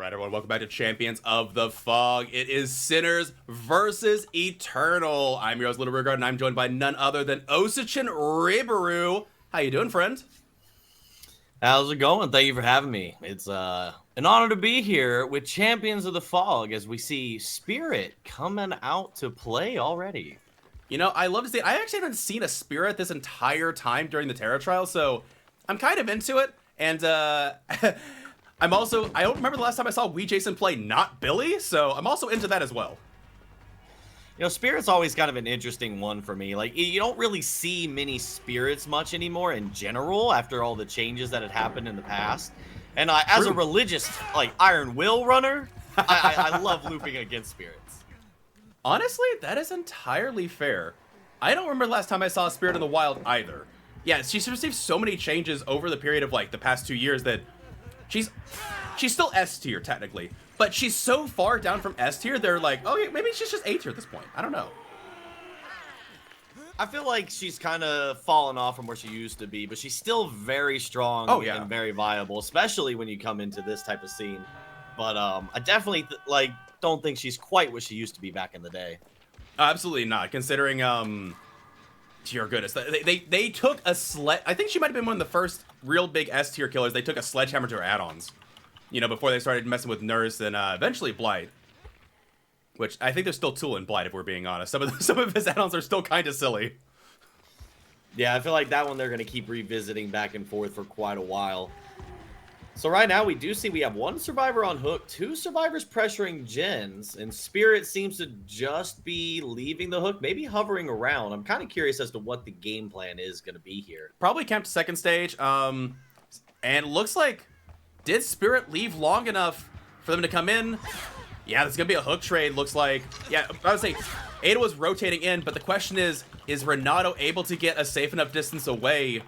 Alright everyone, welcome back to Champions of the Fog. It is Sinners versus Eternal. I'm your host, Little Rigard, and I'm joined by none other than Osichin Ribaru. How you doing, friend? How's it going? Thank you for having me. It's an honor to be here with Champions of the Fog as we see Spirit coming out to play already. You know, I love to see it. I actually haven't seen a Spirit this entire time during the Terra trial, so I'm kind of into it. And I don't remember the last time I saw Wee Jason play not Billy, so I'm also into that as well. You know, Spirit's always kind of an interesting one for me. Like, you don't really see many Spirits much anymore in general after all the changes that had happened in the past. And as a religious, like, Iron Will runner, I love looping against Spirits. Honestly, that is entirely fair. I don't remember the last time I saw a Spirit in the wild either. Yeah, she's received so many changes over the period of, like, the past 2 years that she's still S tier, technically. But she's so far down from S tier, they're like, oh, yeah, maybe she's just A tier at this point. I don't know. I feel like she's kind of fallen off from where she used to be, but she's still very strong and very viable, especially when you come into this type of scene. But I definitely don't think she's quite what she used to be back in the day. Absolutely not, considering your goodness. They took a I think she might have been one of the first real big S tier killers. They took a sledgehammer to her add-ons. You know, before they started messing with Nurse and eventually Blight. Which, I think they're still tooling Blight, if we're being honest. Some of his add-ons are still kind of silly. Yeah, I feel like that one they're going to keep revisiting back and forth for quite a while. So right now, we have one survivor on hook, 2 survivors pressuring gens, and Spirit seems to just be leaving the hook, maybe hovering around. I'm kind of curious as to what the game plan is going to be here. Probably camped second stage, and it looks like, did Spirit leave long enough for them to come in? Yeah, there's going to be a hook trade, looks like. Yeah, I would say Ada was rotating in, but the question is Renato able to get a safe enough distance away?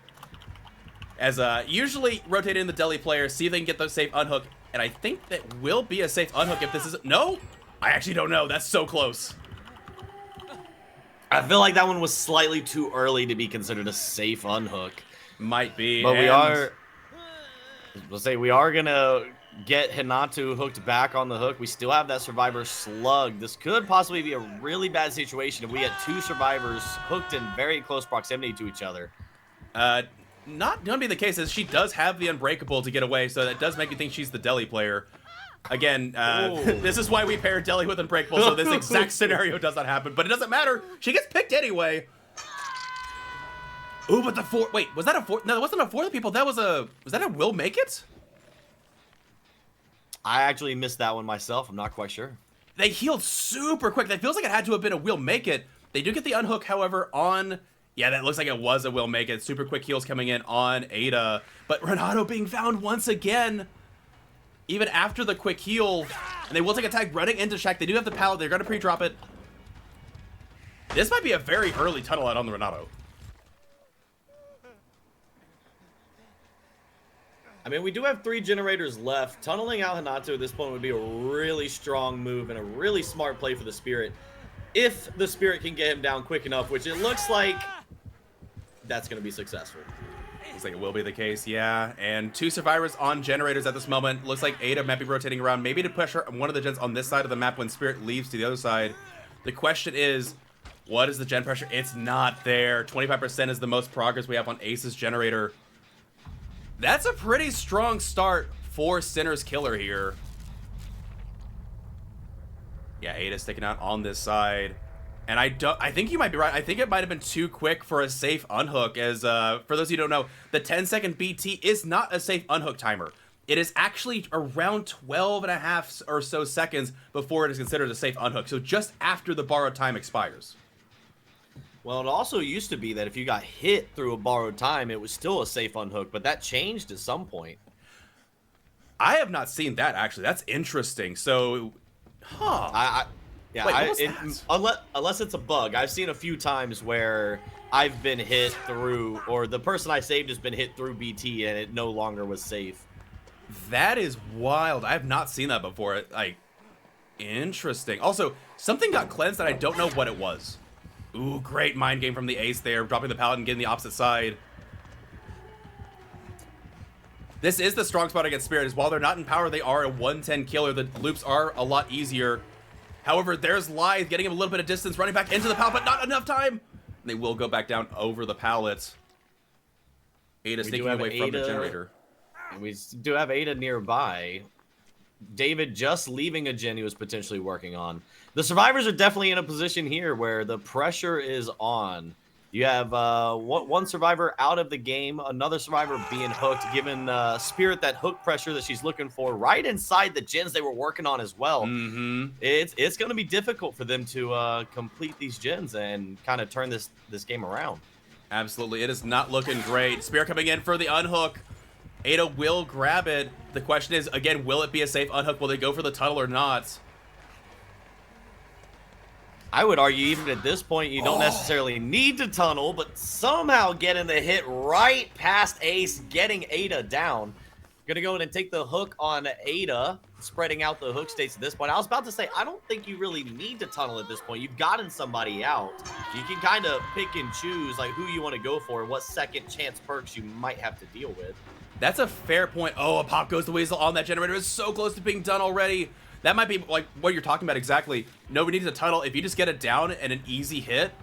As usually rotate in the deli player, see if they can get the safe unhook, and I think that will be a safe unhook if this isn't. No, I actually don't know. That's so close. I feel like that one was slightly too early to be considered a safe unhook. Might be, but we are gonna get Hinatu hooked back on the hook. We still have that survivor slug. This could possibly be a really bad situation if we had 2 survivors hooked in very close proximity to each other. Not gonna be the case, as she does have the Unbreakable to get away, so that does make you think she's the deli player. Again, this is why we pair deli with Unbreakable, so this exact scenario does not happen, but it doesn't matter. She gets picked anyway. Ooh, but the 4, wait, was that a 4? No, it wasn't a 4 people. That was that a Will Make It? I actually missed that one myself. I'm not quite sure. They healed super quick. That feels like it had to have been a Will Make It. They do get the unhook, however, on... Yeah, that looks like it was a Will Make It. Super quick heals coming in on Ada. But Renato being found once again. Even after the quick heal. And they will take a tag running into Shaq. They do have the pallet. They're going to pre-drop it. This might be a very early tunnel out on the Renato. I mean, we do have 3 generators left. Tunneling out Hinatu at this point would be a really strong move and a really smart play for the Spirit. If the Spirit can get him down quick enough, which it looks like that's going to be successful. Looks like it will be the case, yeah. And 2 survivors on generators at this moment. Looks like Ada might be rotating around, maybe to pressure one of the gens on this side of the map when Spirit leaves to the other side. The question is, what is the gen pressure? It's not there. 25% is the most progress we have on Ace's generator. That's a pretty strong start for Sinner's Killer here. Yeah, Ada's sticking out on this side. And I think you might be right. I think it might have been too quick for a safe unhook, as for those of you who don't know, the 10-second BT is not a safe unhook timer. It is actually around 12 and a half or so seconds before it is considered a safe unhook. So just after the borrowed time expires. Well, it also used to be that if you got hit through a borrowed time, it was still a safe unhook, but that changed at some point. I have not seen that, actually. That's interesting. So, huh. Unless it's a bug. I've seen a few times where I've been hit through, or the person I saved has been hit through BT and it no longer was safe. That is wild. I have not seen that before. Like, interesting. Also, something got cleansed and I don't know what it was. Ooh, great mind game from the Ace there, dropping the pallet and getting the opposite side. This is the strong spot against Spirit, is while they're not in power, they are a 110 killer. The loops are a lot easier. However, there's Lithe getting him a little bit of distance, running back into the pallet, but not enough time. They will go back down over the pallet. Ada sneaking away from the generator. We do have Ada nearby. David just leaving a gen he was potentially working on. The survivors are definitely in a position here where the pressure is on. You have one survivor out of the game, another survivor being hooked, giving Spirit that hook pressure that she's looking for right inside the gens they were working on as well. It's going to be difficult for them to complete these gens and kind of turn this game around. Absolutely. It is not looking great. Spirit coming in for the unhook. Ada will grab it. The question is, again, will it be a safe unhook? Will they go for the tunnel or not? I would argue even at this point, you don't necessarily need to tunnel, but somehow getting the hit right past Ace, getting Ada down. Going to go in and take the hook on Ada, spreading out the hook states at this point. I was about to say, I don't think you really need to tunnel at this point. You've gotten somebody out. You can kind of pick and choose like who you want to go for and what second chance perks you might have to deal with. That's a fair point. Oh, a pop goes the weasel on that generator. It's so close to being done already. That might be like what you're talking about exactly. Nobody needs a tunnel. If you just get it down and an easy hit,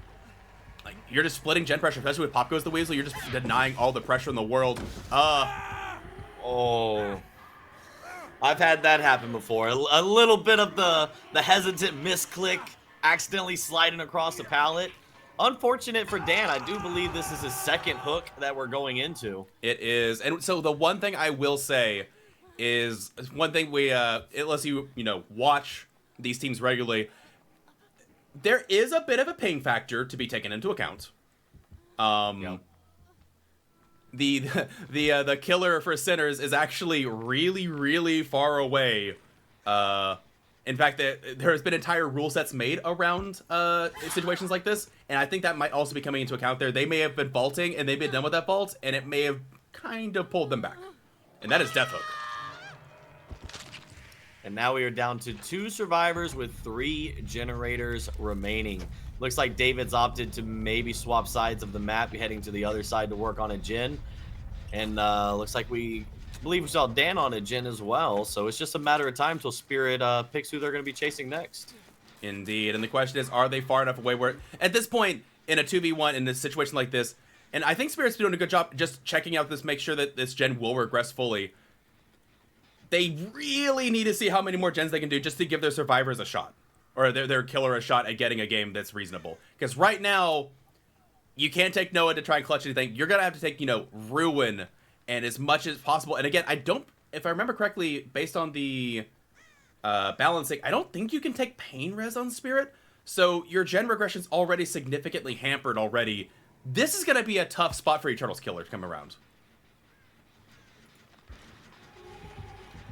like you're just splitting gen pressure, especially with pop goes the weasel. You're just denying all the pressure in the world. Oh, I've had that happen before. A little bit of the hesitant misclick, accidentally sliding across the pallet. Unfortunate for Dan. I do believe this is his second hook that we're going into. It is. And so the one thing I will say is one thing unless you watch these teams regularly, there is a bit of a ping factor to be taken into account. Yep. The killer for Sinners is actually really, really far away. In fact, there has been entire rule sets made around situations like this, and I think that might also be coming into account there. They may have been vaulting, and they've been done with that vault, and it may have kind of pulled them back. And that is Death Hook. And now we are down to 2 survivors with 3 generators remaining. Looks like David's opted to maybe swap sides of the map, heading to the other side to work on a gen. And looks like we believe we saw Dan on a gen as well. So it's just a matter of time till Spirit picks who they're going to be chasing next. Indeed. And the question is, are they far enough away where, at this point, in a 2v1, in a situation like this, and I think Spirit's doing a good job just checking out this, make sure that this gen will regress fully. They really need to see how many more gens they can do just to give their survivors a shot. Or their killer a shot at getting a game that's reasonable. Because right now, you can't take Noah to try and clutch anything. You're going to have to take, Ruin and as much as possible. And again, if I remember correctly, based on the balancing, I don't think you can take Pain Res on Spirit. So your gen regression's already significantly hampered already. This is going to be a tough spot for Eternal's killer to come around.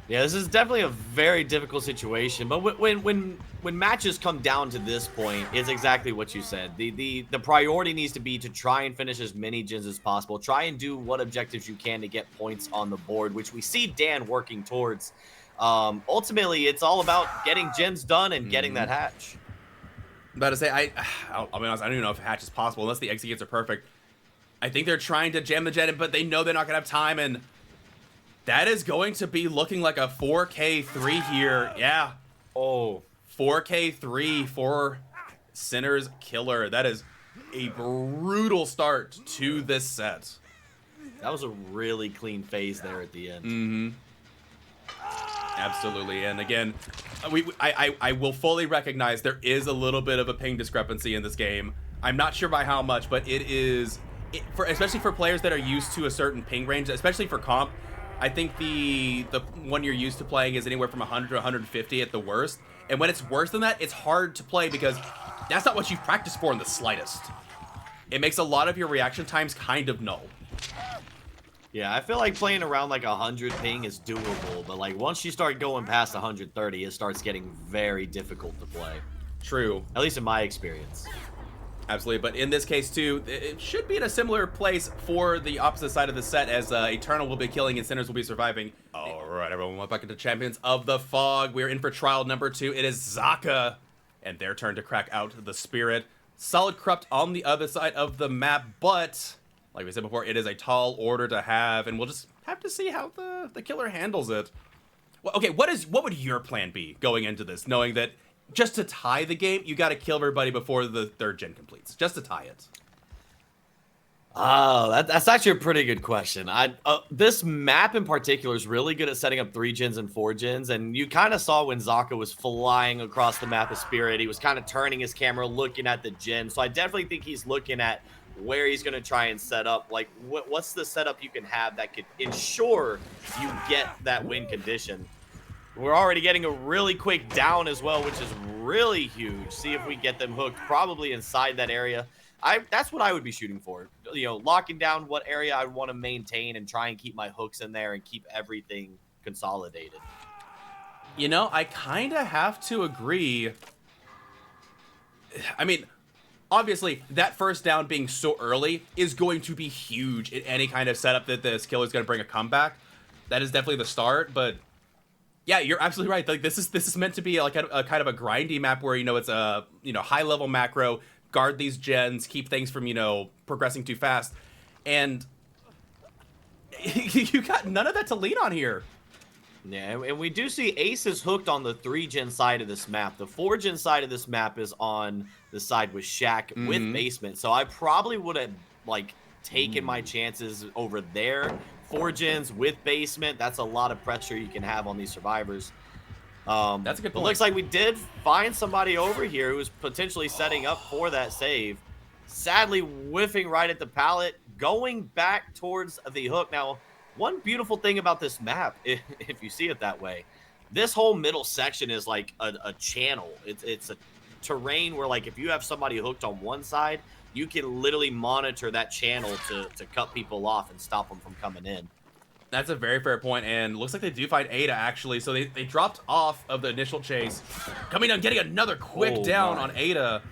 Yeah, this is definitely a very difficult situation. But when matches come down to this point, it's exactly what you said. The priority needs to be to try and finish as many gens as possible. Try and do what objectives you can to get points on the board, which we see Dan working towards. Ultimately, it's all about getting gens done and getting that hatch. I'm about to say, I'll be honest, I don't even know if a hatch is possible unless the executes are perfect. I think they're trying to jam the gen, but they know they're not going to have time, and that is going to be looking like a 4K3 here. Yeah. Oh. 4K3 for Sinner's Killer. That is a brutal start to this set. That was a really clean phase there at the end. Mm-hmm. Absolutely. And again, I will fully recognize there is a little bit of a ping discrepancy in this game. I'm not sure by how much, but it is, especially for players that are used to a certain ping range, especially for comp. I think the one you're used to playing is anywhere from 100 to 150 at the worst. And when it's worse than that, it's hard to play because that's not what you've practiced for in the slightest. It makes a lot of your reaction times kind of null. Yeah, I feel like playing around like 100 ping is doable, but like once you start going past 130, it starts getting very difficult to play. True. At least in my experience. Absolutely, but in this case too, it should be in a similar place for the opposite side of the set as Eternal will be killing and Sinners will be surviving. All right, everyone, welcome back into Champions of the Fog. We're in for trial number 2. It is Zaka and their turn to crack out the Spirit. Solid Corrupt on the other side of the map, but like we said before, it is a tall order to have, and we'll just have to see how the killer handles it. Well, okay, what would your plan be going into this, knowing that just to tie the game, you got to kill everybody before the 3rd gen completes, just to tie it? Oh, that's actually a pretty good question. This map in particular is really good at setting up 3 gens and 4 gens, and you kind of saw when Zaka was flying across the map of Spirit, he was kind of turning his camera, looking at the gen. So I definitely think he's looking at where he's going to try and set up. Like, what's the setup you can have that could ensure you get that win condition? We're already getting a really quick down as well, which is really huge. See if we get them hooked, probably inside that area. That's what I would be shooting for. You know, locking down what area I want to maintain and try and keep my hooks in there and keep everything consolidated. You know, I kind of have to agree. I mean, obviously, that first down being so early is going to be huge in any kind of setup that this killer is going to bring a comeback. That is definitely the start, but yeah, you're absolutely right. Like, this is meant to be like a kind of a grindy map where, you know, it's a, you know, high level macro, guard these gens, keep things from, you know, progressing too fast. And you got none of that to lean on here. Yeah, and we do see Ace is hooked on the 3 gen side of this map. The 4 gen side of this map is on the side with Shaq with Basement. So I probably would have, like, taken my chances over there. 4 gens with Basement, that's a lot of pressure you can have on these survivors. That's a good point. It looks like we did find somebody over here who was potentially setting up for that save. Sadly, whiffing right at the pallet, going back towards the hook. Now, one beautiful thing about this map, if you see it that way, this whole middle section is like a channel. It's a terrain where, like, if you have somebody hooked on one side, you can literally monitor that channel to cut people off and stop them from coming in. That's a very fair point, and looks like they do find Ada, actually. So they dropped off of the initial chase. Coming down, getting another quick down on Ada.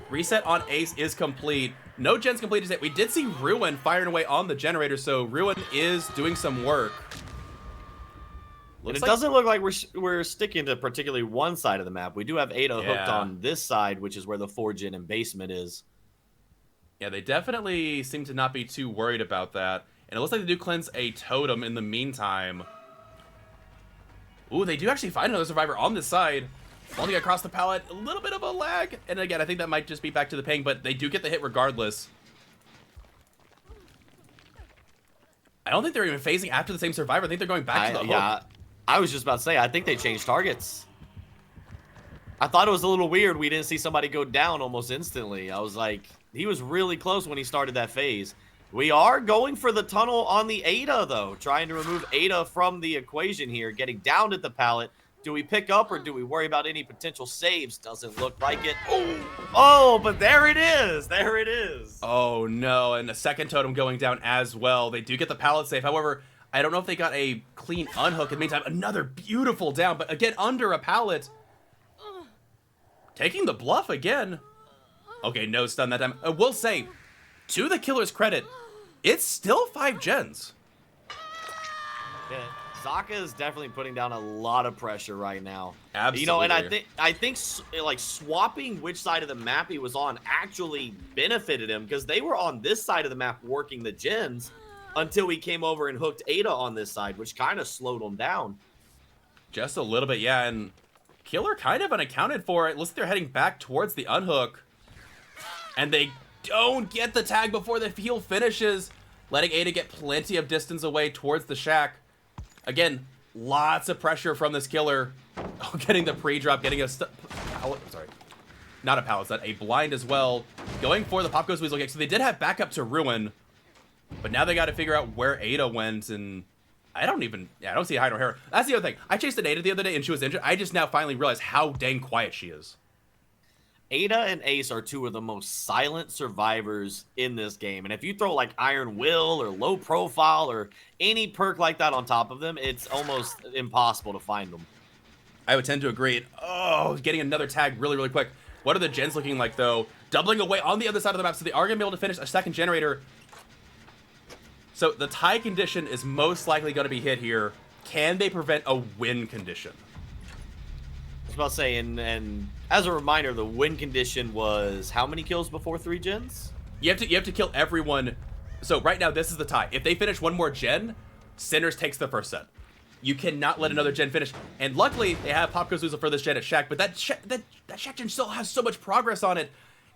Reset on Ace is complete. No gens completed yet. We did see Ruin firing away on the generator, so Ruin is doing some work. And it doesn't look like we're sticking to particularly one side of the map. We do have Ada hooked on this side, which is where the 4 gen and Basement is. Yeah, they definitely seem to not be too worried about that. And it looks like they do cleanse a totem in the meantime. Ooh, they do actually find another survivor on this side. Falling across the pallet, a little bit of a lag. And again, I think that might just be back to the ping, but they do get the hit regardless. I don't think they're even phasing after the same survivor. I think they're going back to the hook. Yeah, I was just about to say, I think they changed targets. I thought it was a little weird we didn't see somebody go down almost instantly. I was like, he was really close when he started that phase. We are going for the tunnel on the Ada, though. Trying to remove Ada from the equation here. Getting down at the pallet. Do we pick up or do we worry about any potential saves? Doesn't look like it. Oh, but there it is. There it is. Oh, no. And a second totem going down as well. They do get the pallet save. However, I don't know if they got a clean unhook. In the meantime, another beautiful down. But again, under a pallet. Taking the bluff again. Okay, no stun that time. I will say, to the killer's credit, it's still 5 gens. Yeah, Zaka is definitely putting down a lot of pressure right now. Absolutely. You know, and I think like swapping which side of the map he was on actually benefited him because they were on this side of the map working the gens until he came over and hooked Ada on this side, which kind of slowed him down. Just a little bit, yeah, and killer kind of unaccounted for. It looks like they're heading back towards the unhook. And they don't get the tag before the heal finishes, letting Ada get plenty of distance away towards the shack. Again, lots of pressure from this killer. Oh, getting the pre-drop, getting a pallet, sorry, not a pallet set, a blind as well. Going for the Pop Goes Weasel kick. So they did have backup to Ruin, but now they got to figure out where Ada went, and I don't see hide or hair. That's the other thing. I chased an Ada the other day and she was injured. I just now finally realized how dang quiet she is. Ada and Ace are 2 of the most silent survivors in this game. And if you throw like Iron Will or low profile or any perk like that on top of them, it's almost impossible to find them. I would tend to agree. Oh, getting another tag really, really quick. What are the gens looking like, though? Doubling away on the other side of the map, so they are going to be able to finish a second generator. So the tie condition is most likely going to be hit here. Can they prevent a win condition? I was about to say, and as a reminder, the win condition was how many kills before 3 gens? You have to kill everyone. So right now, this is the tie. If they finish one more gen, Sinners takes the first set. You cannot let another gen finish. And luckily, they have Pop Goes Loser for this gen at Shack, but that Shack gen still has so much progress on it.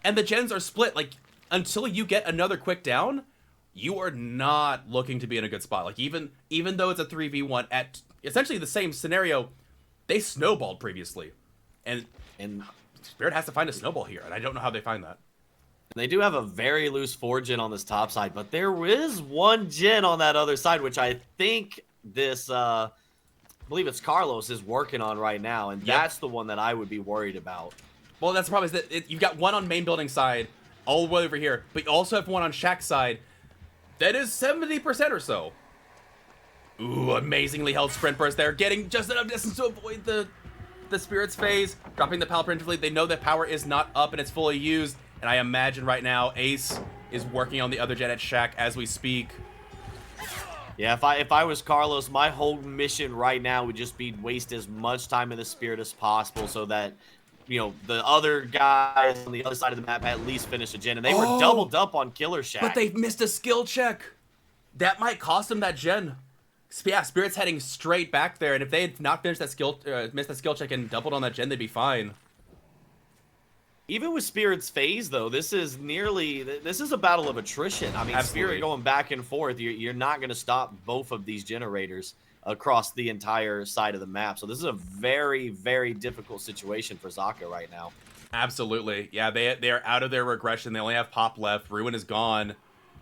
And the gens are split. Like, until you get another quick down, you are not looking to be in a good spot. Like, even though it's a 3v1 at essentially the same scenario, they snowballed previously. And Spirit has to find a snowball here, and I don't know how they find that. They do have a very loose 4-gen on this top side, but there is 1 gen on that other side, which I think this, I believe it's Carlos, is working on right now, and that's the one that I would be worried about. Well, that's the problem, is that you've got one on main building side, all the way over here, but you also have one on Shack side. That is 70% or so. Ooh, amazingly held sprint burst there, getting just enough distance to avoid the Spirit's phase, dropping the power preemptively. They know that power is not up and it's fully used, and I imagine right now Ace is working on the other gen at Shack as we speak. Yeah, if I was Carlos, my whole mission right now would just be waste as much time in the Spirit as possible so that, you know, the other guys on the other side of the map at least finish a gen, and they were doubled up on Killer Shack. But they've missed a skill check. That might cost them that gen. Yeah, Spirit's heading straight back there, and if they had not finished that missed that skill check and doubled on that gen, they'd be fine. Even with Spirit's phase, though, this is a battle of attrition. I mean, Absolutely. Spirit going back and forth, you're not going to stop both of these generators across the entire side of the map. So this is a very, very difficult situation for Zaka right now. Absolutely. Yeah, they are out of their regression. They only have Pop left. Ruin is gone.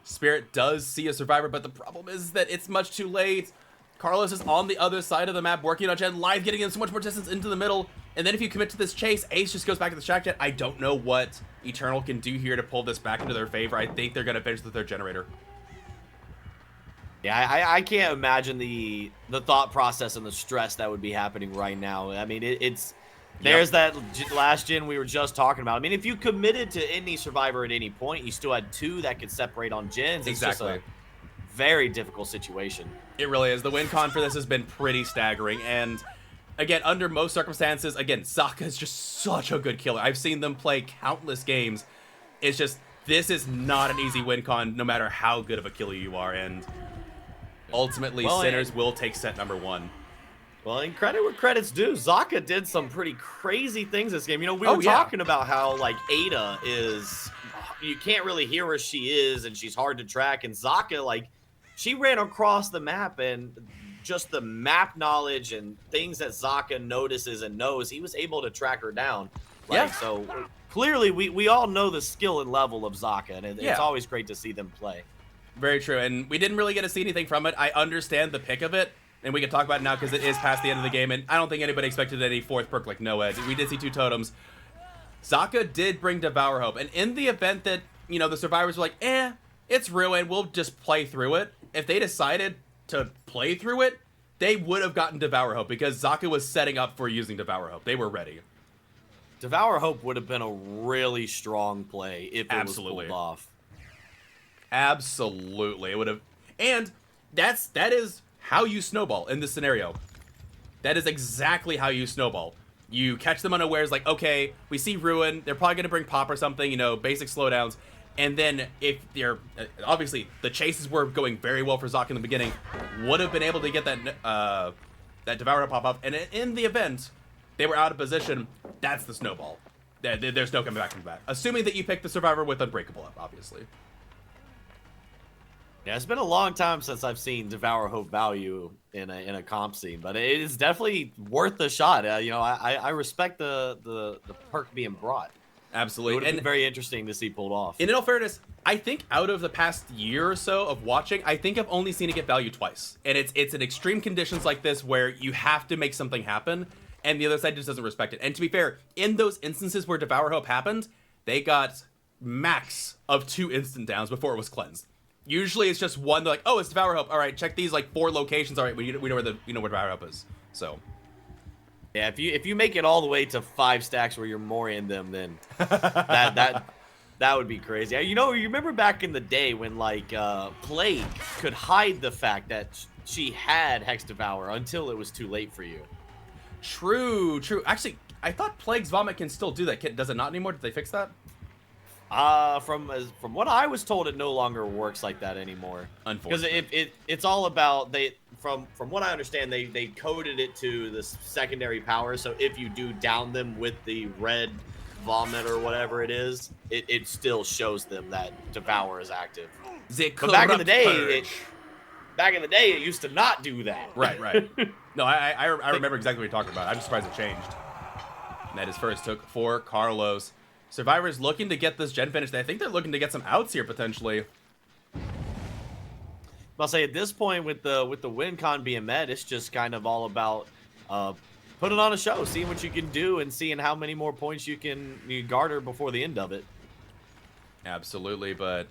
Spirit does see a survivor, but the problem is that it's much too late. Carlos is on the other side of the map working on Gen Live, getting in so much more distance into the middle. And then if you commit to this chase, Ace just goes back to the Shack Jet. I don't know what Eternal can do here to pull this back into their favor. I think they're going to finish the third generator. Yeah, I can't imagine the thought process and the stress that would be happening right now. I mean, there's that last gen we were just talking about. I mean, if you committed to any survivor at any point, you still had 2 that could separate on gens. It's just a very difficult situation. It really is. The win con for this has been pretty staggering. And again, under most circumstances, again, Zaka is just such a good killer. I've seen them play countless games. It's just, this is not an easy win con, no matter how good of a killer you are. And ultimately, Sinners will take set number 1. Well, and credit where credit's due, Zaka did some pretty crazy things this game. You know, we were talking about how, like, Ada is, you can't really hear where she is, and she's hard to track. And Zaka, like, she ran across the map, and just the map knowledge and things that Zaka notices and knows, he was able to track her down. Like, so clearly, we all know the skill and level of Zaka, and it's always great to see them play. Very true, and we didn't really get to see anything from it. I understand the pick of it, and we can talk about it now because it is past the end of the game, and I don't think anybody expected any 4th perk like Noah. We did see 2 totems. Zaka did bring Devour Hope, and in the event that, you know, the survivors were like, it's ruined, we'll just play through it. If they decided to play through it, they would have gotten Devour Hope because Zaka was setting up for using Devour Hope. They were ready. Devour Hope would have been a really strong play if it was pulled off. Absolutely. It would have. And that is how you snowball in this scenario. That is exactly how you snowball. You catch them unawares, like, okay, we see Ruin, they're probably going to bring Pop or something, you know, basic slowdowns. And then if they're, obviously, the chases were going very well for Zaka in the beginning, would have been able to get that Devour to pop up. And in the event they were out of position, that's the snowball. There's no coming back from that. Assuming that you pick the Survivor with Unbreakable up, obviously. Yeah, it's been a long time since I've seen Devour Hope value in a comp scene, but it is definitely worth the shot. You know, I respect the perk being brought. Absolutely. It would have been very interesting to see pulled off. And in all fairness, I think out of the past year or so of watching, I think I've only seen it get value twice. And it's in extreme conditions like this where you have to make something happen, and the other side just doesn't respect it. And to be fair, in those instances where Devour Hope happened, they got max of 2 instant downs before it was cleansed. Usually it's just one. They're like, oh, it's Devour Hope. All right, check these like 4 locations. All right, we know where Devour Hope is. So. Yeah, if you make it all the way to 5 stacks where you're more in them, then that would be crazy. You know, you remember back in the day when like Plague could hide the fact that she had Hex Devour until it was too late for you. True. Actually, I thought Plague's Vomit can still do that. Does it not anymore? Did they fix that? From what I was told, it no longer works like that anymore. Unfortunately, because it's all about from what I understand, they coded it to the secondary power. So if you do down them with the red vomit or whatever it is, it still shows them that Devour is active. The But back in the day, purge. it used to not do that. Right. No, I remember exactly what you're talking about. I'm just surprised it changed. And that is first took for Carlos. Survivor's looking to get this gen finished. I think they're looking to get some outs here potentially. I'll say at this point with the win con being met, it's just kind of all about putting on a show, seeing what you can do, and seeing how many more points you garner before the end of it. Absolutely, but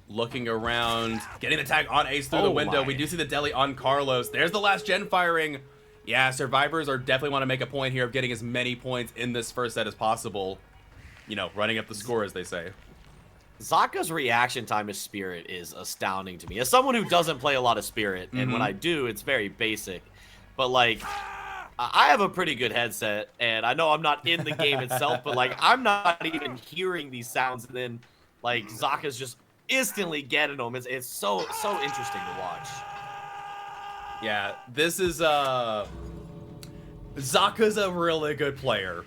looking around, getting the tag on Ace through the window. We do see the deli on Carlos. There's the last gen firing. Yeah, Survivors are definitely want to make a point here of getting as many points in this first set as possible. You know, running up the score, as they say. Zaka's reaction time to Spirit is astounding to me. As someone who doesn't play a lot of Spirit, and when I do, it's very basic. But, like, I have a pretty good headset, and I know I'm not in the game itself, but, like, I'm not even hearing these sounds, and then, like, Zaka's just instantly getting them. It's so interesting to watch. Yeah, this is, Zaka's a really good player.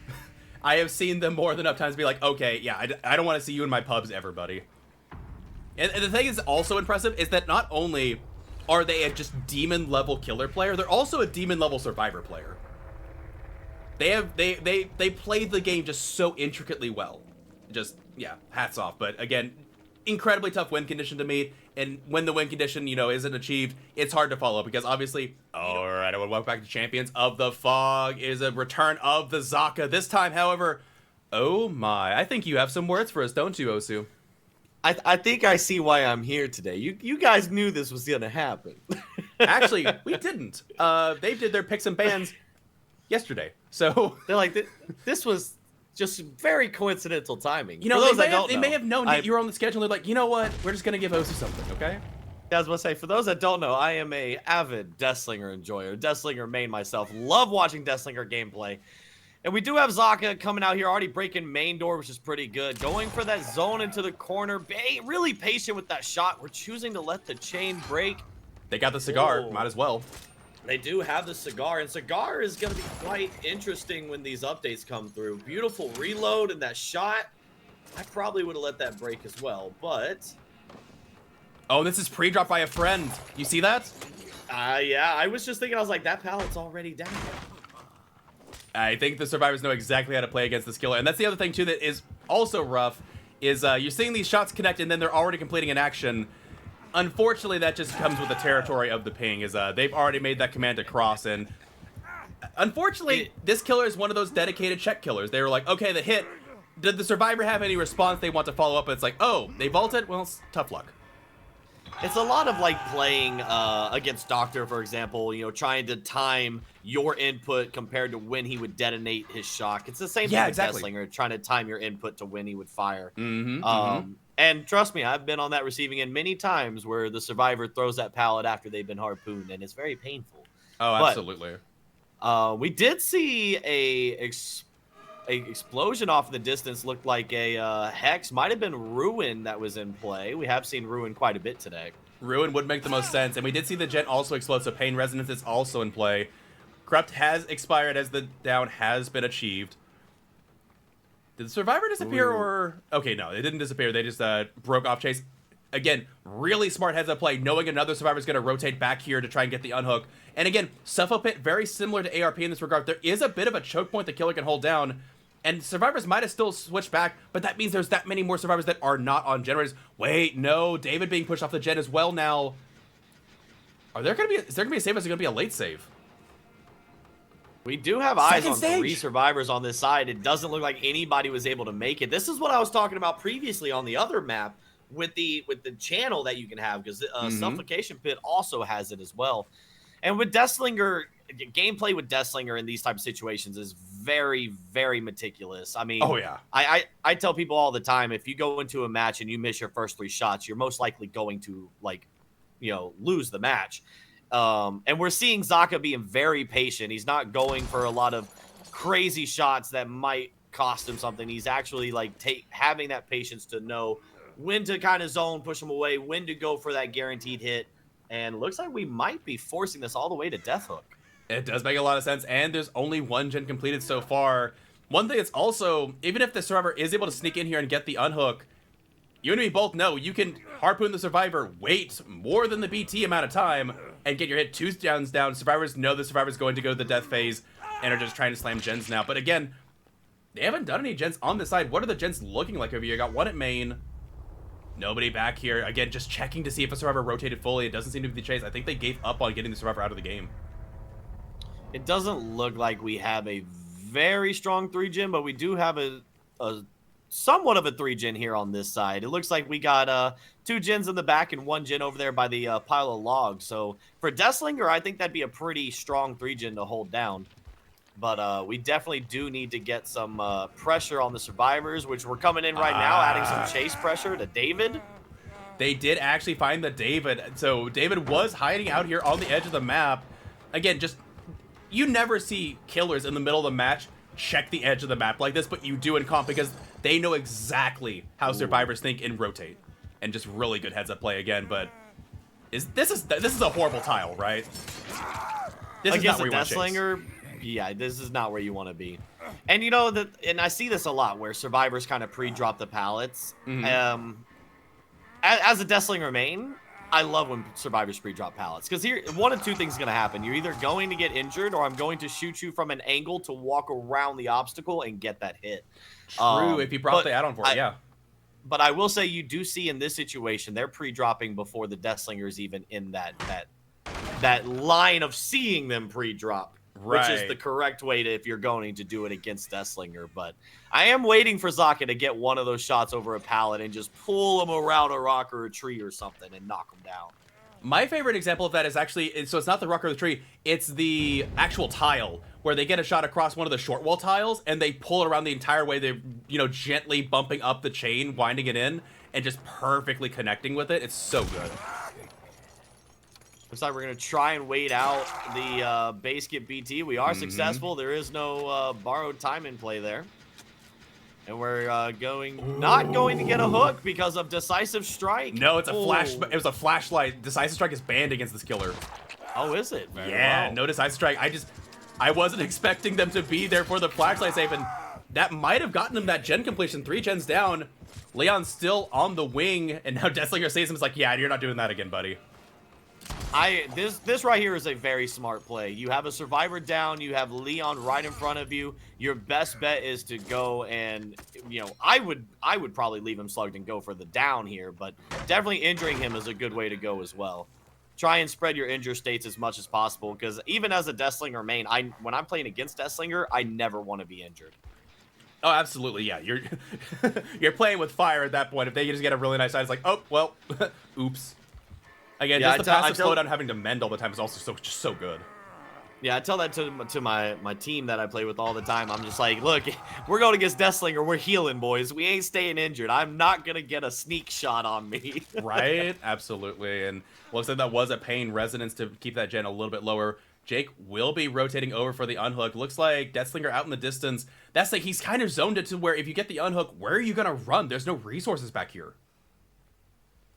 I have seen them more than enough times be like, okay, yeah, I don't want to see you in my pubs ever, buddy. And the thing is also impressive is that not only are they a just demon level killer player, they're also a demon level survivor player. They play the game just so intricately well. Just, yeah, hats off. But again, incredibly tough win condition to meet, and when the win condition, you know, isn't achieved, it's hard to follow because obviously, alright, welcome back to Champions of the Fog is a return of the Zaka. This time, however, oh my, I think you have some words for us, don't you, Osu? I think I see why I'm here today. You guys knew this was gonna happen. Actually, we didn't. They did their picks and bans yesterday, so they're like, this was just very coincidental timing. You know, they may have known that you were on the schedule. They're like, you know what? We're just gonna give Osu something, okay? Yeah, I was gonna say, for those that don't know, I am a avid Deathslinger enjoyer. Deathslinger main myself. Love watching Deathslinger gameplay. And we do have Zaka coming out here, already breaking main door, which is pretty good. Going for that zone into the corner. Really patient with that shot. We're choosing to let the chain break. They got the cigar. Might as well. They do have the cigar, and cigar is going to be quite interesting when these updates come through. Beautiful reload and that shot. I probably would have let that break as well, but... Oh, this is pre-drop by a friend. You see that? Yeah, I was just thinking, I was like, that pallet's already down. I think the Survivors know exactly how to play against this killer. And that's the other thing, too, that is also rough, is you're seeing these shots connect, and then they're already completing an action. Unfortunately, that just comes with the territory of the ping, is they've already made that command to cross, and unfortunately, this killer is one of those dedicated check killers. They were like, okay, the hit, did the Survivor have any response they want to follow up? And it's like, oh, they vaulted? Well, it's tough luck. It's a lot of like playing against Doctor, for example, you know, trying to time your input compared to when he would detonate his shock. It's the same thing with Deathslinger, trying to time your input to when he would fire. And trust me, I've been on that receiving end many times where the Survivor throws that pallet after they've been harpooned, and it's very painful. Oh, absolutely. But, we did see a explosion off in the distance. Looked like a Hex. Might have been Ruin that was in play. We have seen Ruin quite a bit today. Ruin would make the most sense, and we did see the Gen also explode, so Pain Resonance is also in play. Corrupt has expired as the down has been achieved. Did the Survivor disappear or... Okay, no, they didn't disappear. They just broke off chase. Again, really smart heads-up play, knowing another Survivor is going to rotate back here to try and get the unhook. And again, Suffo Pit, very similar to ARP in this regard. There is a bit of a choke point the killer can hold down, and Survivors might have still switched back, but that means there's that many more Survivors that are not on generators. Wait, no, David being pushed off the gen as well now. Is there going to be a save or is it going to be a late save? We do have eyes on 3 Survivors on this side. It doesn't look like anybody was able to make it. This is what I was talking about previously on the other map with the channel that you can have, because Suffocation Pit also has it as well. And with Deathslinger, gameplay with Deathslinger in these type of situations is very, very meticulous. I mean, I tell people all the time, if you go into a match and you miss your first 3 shots, you're most likely going to, like, you know, lose the match. And we're seeing Zaka being very patient. He's not going for a lot of crazy shots that might cost him something. He's actually like having that patience to know when to kind of zone, push him away, when to go for that guaranteed hit. And looks like we might be forcing this all the way to Death Hook. It does make a lot of sense, and there's only one gen completed so far. One thing that's also, even if the survivor is able to sneak in here and get the unhook, you and me both know you can harpoon the survivor, wait more than the BT amount of time, and get your hit 2 rounds down. Survivors know the survivor's going to go to the death phase, and are just trying to slam gens now. But again, they haven't done any gens on this side. What are the gens looking like over here? Got one at main. Nobody back here. Again, just checking to see if a survivor rotated fully. It doesn't seem to be the chase. I think they gave up on getting the survivor out of the game. It doesn't look like we have a very strong 3-gen, but we do have a somewhat of a 3-gen here on this side. It looks like we got 2 gens in the back and 1 gen over there by the pile of logs. So for Deathslinger, I think that'd be a pretty strong 3-gen to hold down. But we definitely do need to get some pressure on the survivors, which we're coming in right now, adding some chase pressure to David. They did actually find the David. So David was hiding out here on the edge of the map. Again, just... You never see killers in the middle of the match check the edge of the map like this, but you do in comp because they know exactly how survivors think and rotate. And just really good heads up play again, but this is a horrible tile, right? This is not where you want to chase. Yeah, this is not where you want to be. And you know and I see this a lot where survivors kind of pre-drop the pallets. As a Deathslinger main, I love when survivors pre-drop pallets, because here, one of two things is going to happen. You're either going to get injured, or I'm going to shoot you from an angle to walk around the obstacle and get that hit. True, if you brought the add-on for it, yeah. But I will say you do see in this situation, they're pre-dropping before the Deathslinger is even in that line of seeing them pre-drop. Right. Which is the correct way to, if you're going to do it against Deathslinger. But I am waiting for Zaka to get one of those shots over a pallet and just pull him around a rock or a tree or something and knock him down. My favorite example of that is actually, so it's not the rock or the tree, it's the actual tile, where they get a shot across one of the short wall tiles and they pull it around the entire way. They're, gently bumping up the chain, winding it in, and just perfectly connecting with it. It's so good. Looks like we're going to try and wait out the base get BT. We are successful. There is no borrowed time in play there. And we're not going to get a hook because of Decisive Strike. No, it's a flash. It was a flashlight. Decisive Strike is banned against this killer. Oh, is it? Yeah, no Decisive Strike. I wasn't expecting them to be there for the flashlight save, and that might have gotten them that gen completion. 3 gens down. Leon's still on the wing, and now Deathslinger saves him. It's like, yeah, you're not doing that again, buddy. This right here is a very smart play. You have a survivor down, you have Leon right in front of you. Your best bet is to go and, I would probably leave him slugged and go for the down here, but definitely injuring him is a good way to go as well. Try and spread your injure states as much as possible, because even as a Deathslinger main, when I'm playing against Deathslinger, I never want to be injured. Oh, absolutely, yeah. You're playing with fire at that point. If they just get a really nice side, it's like, oh, well, oops. Again, just the passive slowdown having to mend all the time is also just so good. Yeah, I tell that to my team that I play with all the time. I'm just like, look, we're going against Deathslinger. We're healing, boys. We ain't staying injured. I'm not going to get a sneak shot on me. Right? Absolutely. And looks like that was a pain resonance to keep that gen a little bit lower. Jake will be rotating over for the unhook. Looks like Deathslinger out in the distance. That's like he's kind of zoned it to where if you get the unhook, where are you going to run? There's no resources back here.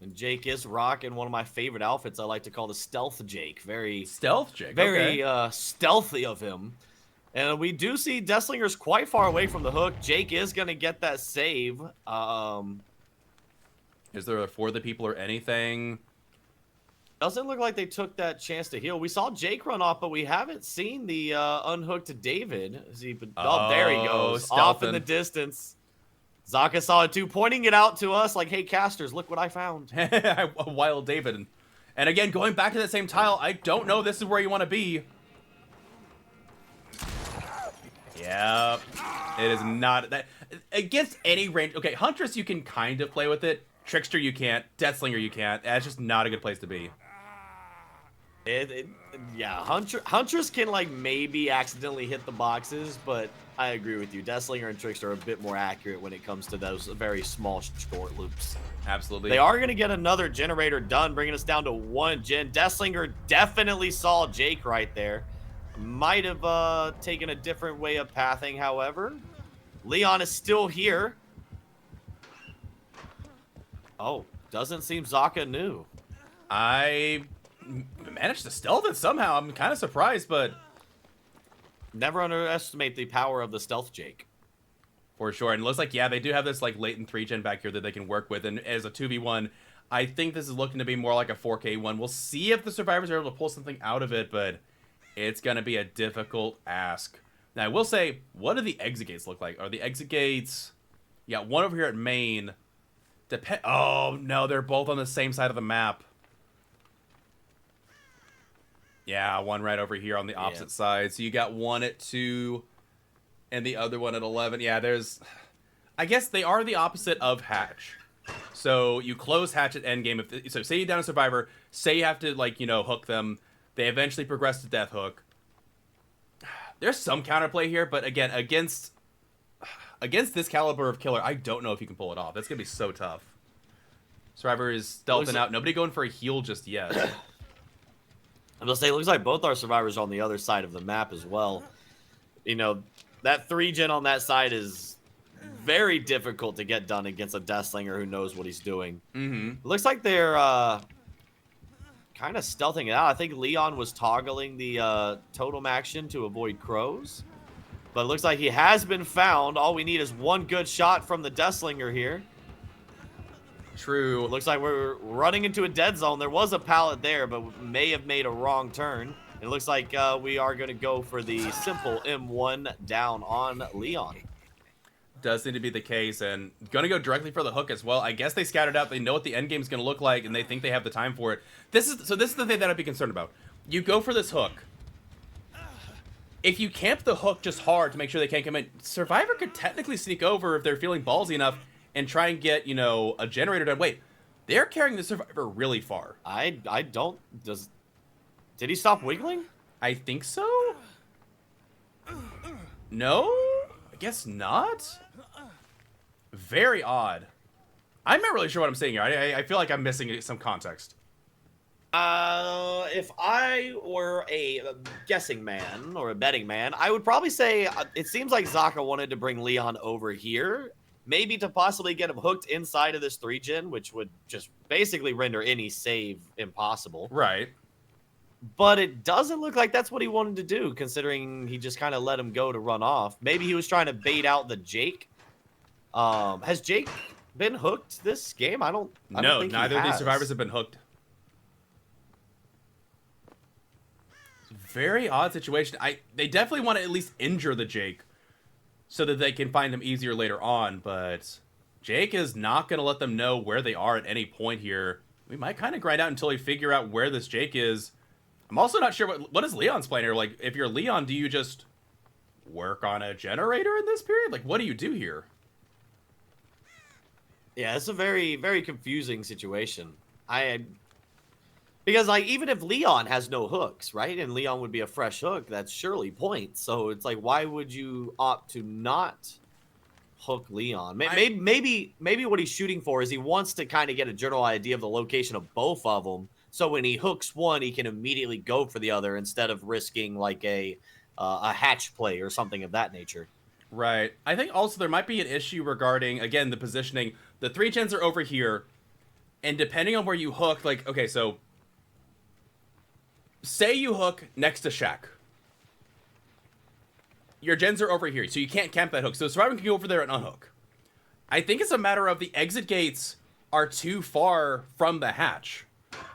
And Jake is rocking one of my favorite outfits I like to call the Stealth Jake. Very Stealth Jake, very stealthy of him. And we do see Deathslinger's quite far away from the hook. Jake is going to get that save. Is there a for the people or anything? Doesn't look like they took that chance to heal. We saw Jake run off, but we haven't seen the unhooked David. Oh, there he goes. Stealthing. Off in the distance. Zaka saw it too, pointing it out to us like, hey, casters, look what I found. Wild David. And again, going back to that same tile, I don't know this is where you want to be. Yeah, it is not. That against any range. Okay, Huntress, you can kind of play with it. Trickster, you can't. Deathslinger, you can't. That's just not a good place to be. Yeah, Huntress can like maybe accidentally hit the boxes, but I agree with you. Deathslinger and Trickster are a bit more accurate when it comes to those very small short loops. Absolutely. They are going to get another generator done, bringing us down to 1 gen. Deathslinger definitely saw Jake right there. Might have taken a different way of pathing, however. Leon is still here. Oh, doesn't seem Zaka knew. managed to stealth it somehow. I'm kind of surprised, but Never underestimate the power of the stealth Jake. for sure. And it looks like, yeah, they do have this like latent 3-gen back here that they can work with. And as a 2v1, I think this is looking to be more like a 4K one. We'll see if the survivors are able to pull something out of it, but it's going to be a difficult ask. Now, I will say, what do the exit gates look like? Are the exit gates... Yeah, one over here at main. Oh, no, they're both on the same side of the map. Yeah, one right over here on the opposite side. So you got one at 2 and the other one at 11. Yeah, there's... I guess they are the opposite of Hatch. So you close Hatch at endgame. So say you down a survivor. Say you have to, like, you know, hook them. They eventually progress to death hook. There's some counterplay here, but again, against this caliber of killer, I don't know if you can pull it off. That's going to be so tough. Survivor is stealthing out. Nobody going for a heal just yet. I'm going to say, it looks like both our survivors are on the other side of the map as well. You know, that 3-gen on that side is very difficult to get done against a Deathslinger who knows what he's doing. It looks like they're kind of stealthing it out. I think Leon was toggling the totem action to avoid crows. But it looks like he has been found. All we need is one good shot from the Deathslinger here. True. Looks like we're running into a dead zone. There was a pallet there, but may have made a wrong turn. It looks like we are going to go for the simple M1 down on Leon. Does need to be the case, and going to go directly for the hook as well. I guess they scattered out. They know what the end game is going to look like, and they think they have the time for it. This is the thing that I'd be concerned about. You go for this hook. If you camp the hook just hard to make sure they can't come in, Survivor could technically sneak over if they're feeling ballsy enough and try and get, you know, a generator done. Wait, they're carrying the Survivor really far. I don't... Did he stop wiggling? I think so? No? I guess not? Very odd. I'm not really sure what I'm saying here. I feel like I'm missing some context. If I were a guessing man or a betting man, I would probably say it seems like Zaka wanted to bring Leon over here, maybe to possibly get him hooked inside of this 3-gen, which would just basically render any save impossible. Right. But it doesn't look like that's what he wanted to do, considering he just kind of let him go to run off. Maybe he was trying to bait out the Jake. Has Jake been hooked this game? I don't think neither of these survivors have been hooked. Very odd situation. They definitely want to at least injure the Jake so that they can find him easier later on, but Jake is not going to let them know where they are at any point here. We might kind of grind out until we figure out where this Jake is. I'm also not sure what is Leon's plan here. Like, if you're Leon, do you just work on a generator in this period? Like, what do you do here? Yeah, it's a very, very confusing situation. Because, like, even if Leon has no hooks, right? And Leon would be a fresh hook, that's surely points. So it's like, why would you opt to not hook Leon? Maybe what he's shooting for is he wants to kind of get a general idea of the location of both of them. So when he hooks one, he can immediately go for the other instead of risking, like, a hatch play or something of that nature. Right. I think also there might be an issue regarding, again, the positioning. The 3-gens are over here, and depending on where you hook, like, okay, so say you hook next to Shaq. Your gens are over here, so you can't camp that hook. So Survivor can go over there and unhook. I think it's a matter of the exit gates are too far from the hatch.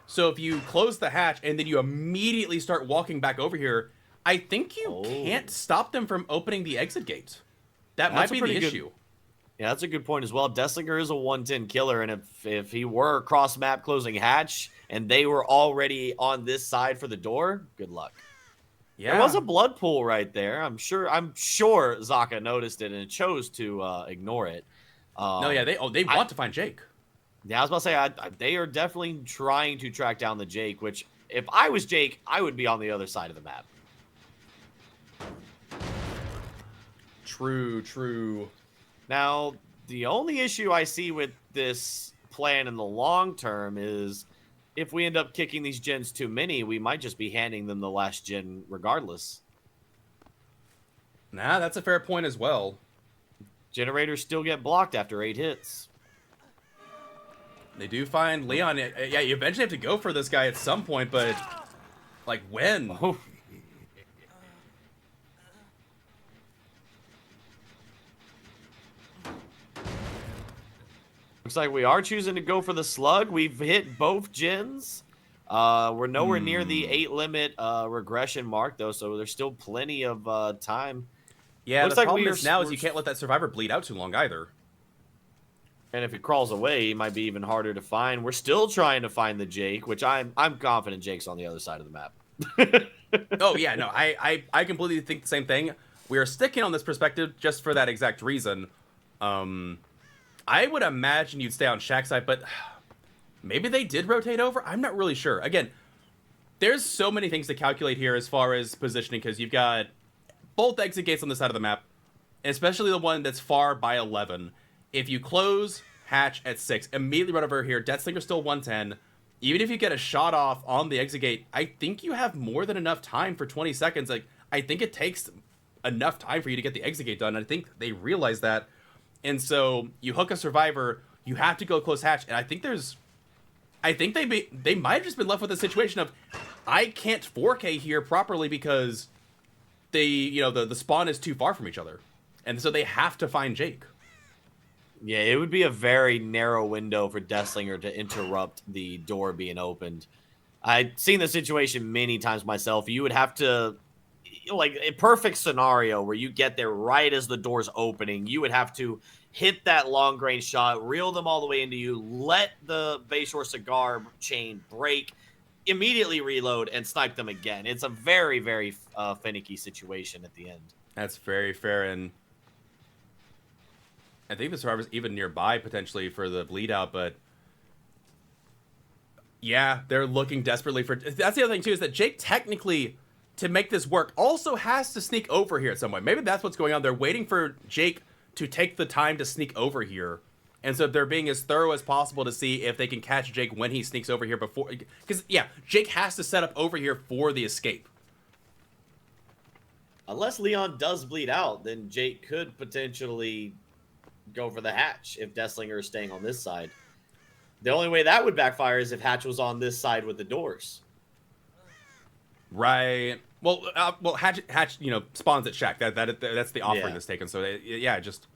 So if you close the hatch and then you immediately start walking back over here, I think you can't stop them from opening the exit gate. That might be the issue. Yeah, that's a good point as well. Desslinger is a 110 killer, and if he were cross-map closing hatch and they were already on this side for the door, good luck. Yeah. There was a blood pool right there. I'm sure Zaka noticed it and chose to ignore it. No, yeah, they want to find Jake. Yeah, I was about to say, they are definitely trying to track down the Jake, which, if I was Jake, I would be on the other side of the map. True. Now, the only issue I see with this plan in the long term is if we end up kicking these gens too many, we might just be handing them the last gen regardless. Nah, that's a fair point as well. Generators still get blocked after 8 hits. They do find Leon. Yeah, you eventually have to go for this guy at some point, but like when? Oh. Looks like we are choosing to go for the slug. We've hit both gens. We're nowhere near the 8 limit regression mark, though, so there's still plenty of time. Yeah, Looks the like problem is now is you can't let that survivor bleed out too long either. And if he crawls away, he might be even harder to find. We're still trying to find the Jake, which I'm confident Jake's on the other side of the map. Oh, yeah, no, I completely think the same thing. We are sticking on this perspective just for that exact reason. I would imagine you'd stay on Shaq's side, but maybe they did rotate over? I'm not really sure. Again, there's so many things to calculate here as far as positioning, because you've got both exit gates on the side of the map, especially the one that's far by 11. If you close hatch at 6, immediately run over here, Deathslinger's still 110. Even if you get a shot off on the exit gate, I think you have more than enough time for 20 seconds. Like, I think it takes enough time for you to get the exit gate done. I think they realize that. And so you hook a survivor, you have to go close hatch, and I think they might have just been left with a situation of, I can't 4K here properly because the spawn is too far from each other. And so they have to find Jake. Yeah, it would be a very narrow window for Deathslinger to interrupt the door being opened. I've seen the situation many times myself. You would have to, like, a perfect scenario where you get there right as the door's opening. You would have to hit that long range shot, reel them all the way into you, let the Bayshore cigar chain break, immediately reload, and snipe them again. It's a very, very finicky situation at the end. That's very fair, and I think the survivor's even nearby potentially for the bleed out, but yeah, they're looking desperately for. That's the other thing too, is that Jake technically, to make this work, also has to sneak over here at some point. Maybe that's what's going on. They're waiting for Jake to take the time to sneak over here, and so they're being as thorough as possible to see if they can catch Jake when he sneaks over here before. Because yeah, Jake has to set up over here for the escape. Unless Leon does bleed out, then Jake could potentially go for the hatch if Deathslinger is staying on this side. The only way that would backfire is if Hatch was on this side with the doors. Right. Well, Hatch, spawns at Shaq. That's the offering that's taken. So just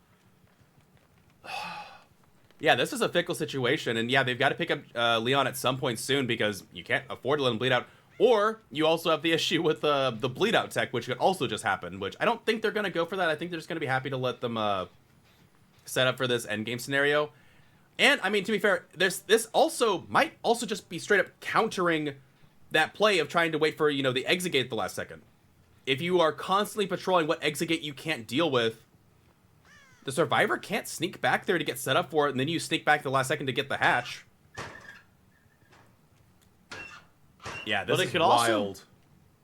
yeah, this is a fickle situation, and yeah, they've got to pick up Leon at some point soon because you can't afford to let him bleed out. Or you also have the issue with the bleed out tech, which could also just happen. Which I don't think they're going to go for that. I think they're just going to be happy to let them set up for this endgame scenario. And I mean, to be fair, this might also just be straight up countering that play of trying to wait for the exit gate at the last second. If you are constantly patrolling what exit gate you can't deal with, the survivor can't sneak back there to get set up for it, and then you sneak back at the last second to get the hatch. Yeah, this is wild.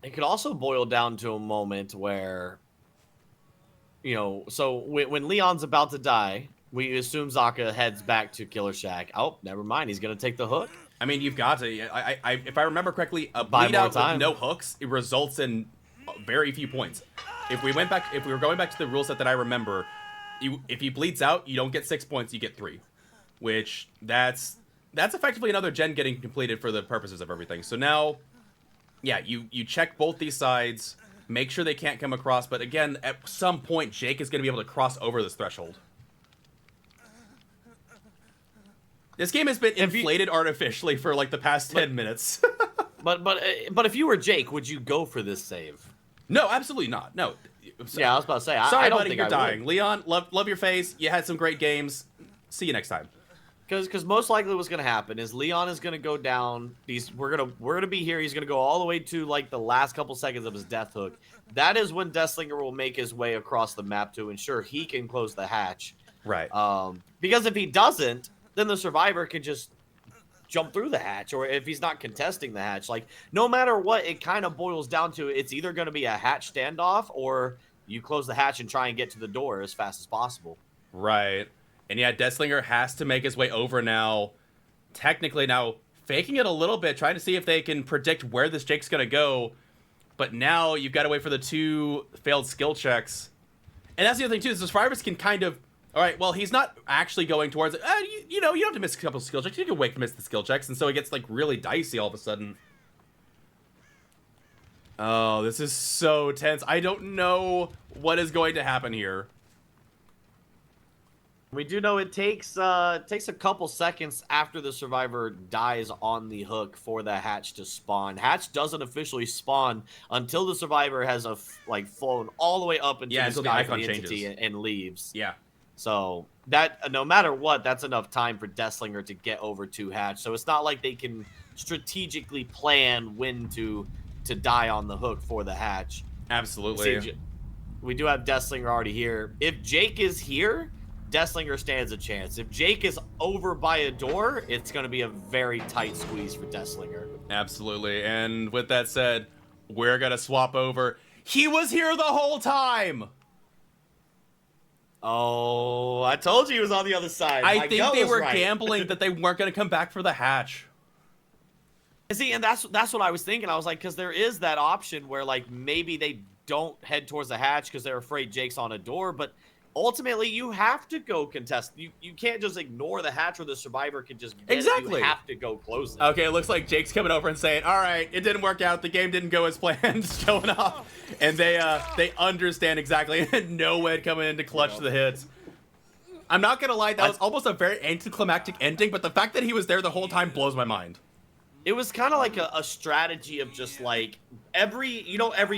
It could also boil down to a moment where, so when Leon's about to die, we assume Zaka heads back to Killer Shack. Oh, never mind. He's going to take the hook. I mean, you've got to. If I remember correctly, a bleed out with no hooks, it results in very few points. If we were going back to the rule set that I remember, if he bleeds out, you don't get 6 points, you get 3. Which, that's effectively another gen getting completed for the purposes of everything. So now, yeah, you check both these sides, make sure they can't come across, but again, at some point, Jake is going to be able to cross over this threshold. This game has been inflated artificially for like the past 10 minutes. but if you were Jake, would you go for this save? No, absolutely not. No. Yeah, I was about to say. Sorry, I don't buddy, think you're dying. Leon, love your face. You had some great games. See you next time. Because most likely what's gonna happen is Leon is gonna go down. We're gonna be here. He's gonna go all the way to like the last couple seconds of his death hook. That is when Deathslinger will make his way across the map to ensure he can close the hatch. Right. Because if he doesn't, then the survivor can just jump through the hatch, or if he's not contesting the hatch. Like, no matter what, it kind of boils down to it's either going to be a hatch standoff or you close the hatch and try and get to the door as fast as possible. Right. And yeah, Deathslinger has to make his way over now. Technically now, faking it a little bit, trying to see if they can predict where this Jake's going to go. But now you've got to wait for the 2 failed skill checks. And that's the other thing, too, is the survivors can kind of... All right, well, he's not actually going towards it. you know, you don't have to miss a couple of skill checks. You can wait to miss the skill checks, and so it gets, like, really dicey all of a sudden. Oh, this is so tense. I don't know what is going to happen here. We do know it takes a couple seconds after the survivor dies on the hook for the hatch to spawn. Hatch doesn't officially spawn until the survivor has flown all the way up into the sky for the entity and leaves. Yeah. So that no matter what, that's enough time for Deathslinger to get over to Hatch. So it's not like they can strategically plan when to die on the hook for the hatch. Absolutely. We do have Deathslinger already here. If Jake is here, Deathslinger stands a chance. If Jake is over by a door, it's going to be a very tight squeeze for Deathslinger. Absolutely. And with that said, we're going to swap over. He was here the whole time! Oh, I told you he was on the other side. I think they were gambling that they weren't going to come back for the hatch. See, and that's what I was thinking. I was like, because there is that option where, like, maybe they don't head towards the hatch because they're afraid Jake's on a door, but ultimately you have to go contest. You can't just ignore the hatch where the survivor can just get exactly. it. You have to go close it. Okay, it looks like Jake's coming over and saying, all right, it didn't work out. The game didn't go as planned. Showing off. And they understand exactly. No way coming in to clutch the hits. I'm not going to lie. That was almost a very anticlimactic ending, but the fact that he was there the whole time blows my mind. It was kind of like a strategy of just like every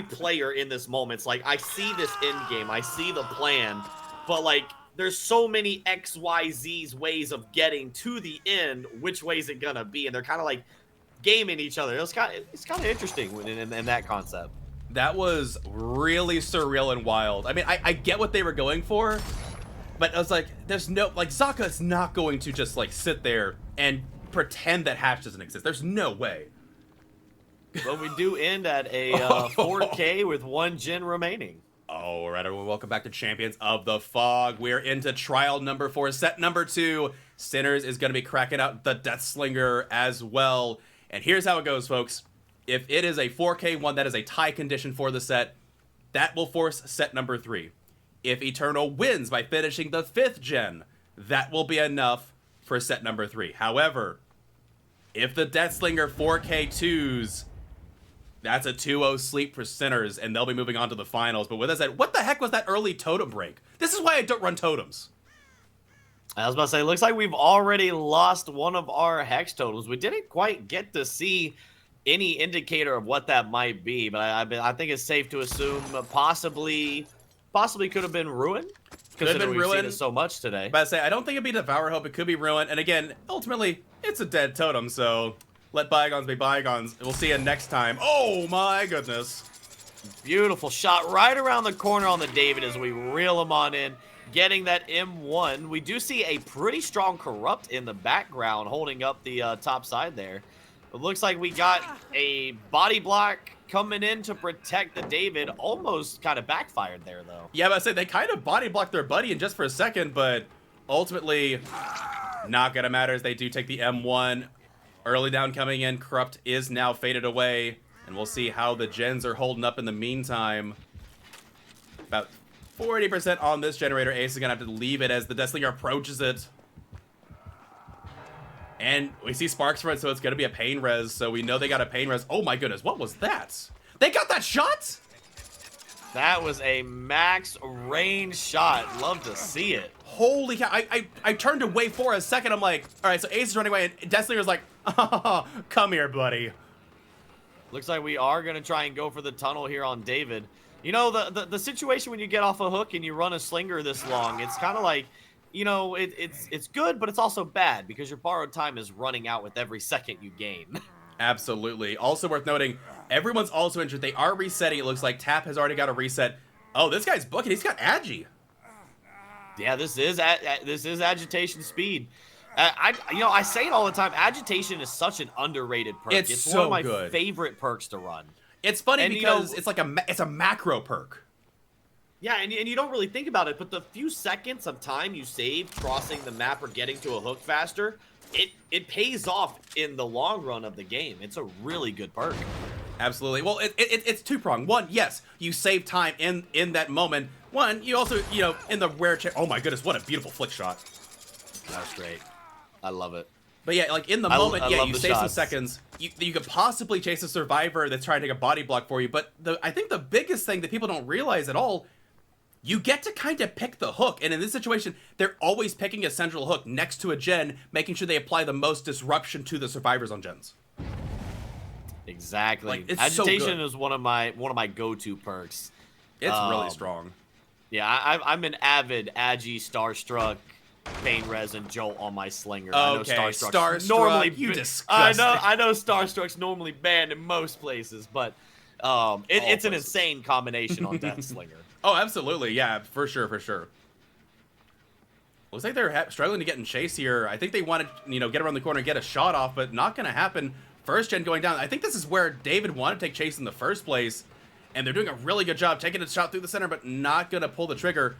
player in this moment. It's like, I see this end game. I see the plan, but like there's so many XYZ's ways of getting to the end. Which way is it going to be? And they're kind of like gaming each other. It's kind of interesting in that concept. That was really surreal and wild. I mean, I get what they were going for, but I was like, there's no, like, Zaka's not going to just like sit there and pretend that hatch doesn't exist. There's no way. But we do end at a 4K with 1 gen remaining. All right, everyone, welcome back to Champions of the Fog. We're into trial number 4, set number 2. Sinners is going to be cracking out the Deathslinger as well. And here's how it goes, folks. If it is a 4K one, that is a tie condition for the set. That will force set number 3. If Eternal wins by finishing the 5th gen, that will be enough for set number 3. However, if the Deathslinger 4K2s, that's a 2-0 sleep for Sinners, and they'll be moving on to the finals. But with that said, what the heck was that early totem break? This is why I don't run totems. I was about to say, it looks like we've already lost one of our hex totems. We didn't quite get to see any indicator of what that might be, but I think it's safe to assume possibly could have been Ruin. Could have been Ruin. We've seen it so much today. But I say, I don't think it'd be Devour Hope. It could be Ruin. And again, ultimately, it's a dead totem, so let bygones be bygones. We'll see you next time. Oh my goodness. Beautiful shot right around the corner on the David as we reel him on in. Getting that M1. We do see a pretty strong Corrupt in the background holding up the top side there. It looks like we got a body block coming in to protect the David. Almost kind of backfired there, though. Yeah, but I said they kind of body blocked their buddy in just for a second, but ultimately not gonna matter as they do take the M1. Early down coming in. Corrupt is now faded away, and we'll see how the gens are holding up in the meantime. About 40% on this generator. Ace is gonna have to leave it as the Deathslinger approaches it. And we see sparks from it, so it's going to be a pain res, so we know they got a pain res. Oh my goodness, what was that? They got that shot? That was a max range shot. Love to see it. Holy cow, I turned away for a second. I'm like, all right, so Ace is running away, and Deathslinger's like, oh, come here, buddy. Looks like we are going to try and go for the tunnel here on David. You know, the situation when you get off a hook and you run a slinger this long, it's kind of like, you know, it's good, but it's also bad because your borrowed time is running out with every second you gain. Absolutely. Also worth noting, everyone's also injured. They are resetting. It looks like Tap has already got a reset. Oh, this guy's booking. He's got Agi. Yeah, this is agitation speed. I say it all the time. Agitation is such an underrated perk. It's so one of my good. favorite perks to run. It's funny And, because it's like it's a macro perk. Yeah, and you don't really think about it, but the few seconds of time you save crossing the map or getting to a hook faster, it pays off in the long run of the game. It's a really good perk. Absolutely. Well, it's two-pronged. One, yes, you save time in that moment. One, you also, in the rare chance. Oh my goodness, what a beautiful flick shot. That's great. I love it. But yeah, like in the I moment, yeah, love you the save some shots. seconds. You could possibly chase a survivor that's trying to take a body block for you. But I think the biggest thing that people don't realize at all, you get to kind of pick the hook. And in this situation, they're always picking a central hook next to a gen, making sure they apply the most disruption to the survivors on gens. Exactly. Like, it's Agitation so good. is one of my go-to perks. It's really strong. Yeah, I'm an avid Agi, Starstruck, Pain Res, and Jolt on my Slinger. I know Okay, Starstruck's Starstruck, normally you I disgusting. know Starstruck's normally banned in most places, but it's an insane combination on Death Slinger. Oh, absolutely. Yeah, for sure, for sure. Looks like they're struggling to get in chase here. I think they want to, get around the corner and get a shot off, but not going to happen. First gen going down. I think this is where David wanted to take chase in the first place, and they're doing a really good job taking a shot through the center, but not going to pull the trigger.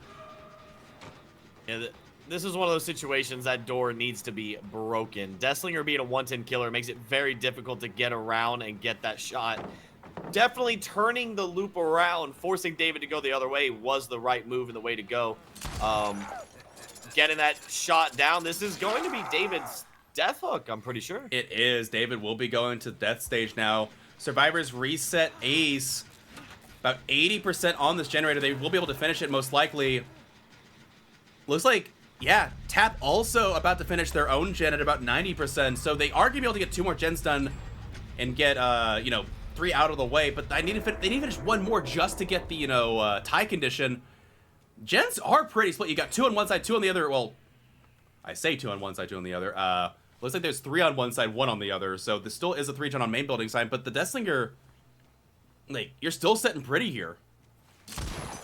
Yeah, this is one of those situations that door needs to be broken. Deathslinger being a 110 killer makes it very difficult to get around and get that shot. Definitely turning the loop around, forcing David to go the other way was the right move and the way to go. Getting that shot down. This is going to be David's death hook, I'm pretty sure. It is. David will be going to death stage now. Survivors reset ace. About 80% on this generator. They will be able to finish it most likely. Looks like, yeah, Tap also about to finish their own gen at about 90%. So they are going to be able to get 2 more gens done and get, 3 out of the way. But they need to finish 1 more just to get the, tie condition. Gens are pretty split. You got 2 on one side, 2 on the other. Well, I say 2 on one side, 2 on the other. Looks like there's 3 on one side, 1 on the other. So this still is a 3-gen on main building side. But the Deathslinger, like, you're still sitting pretty here.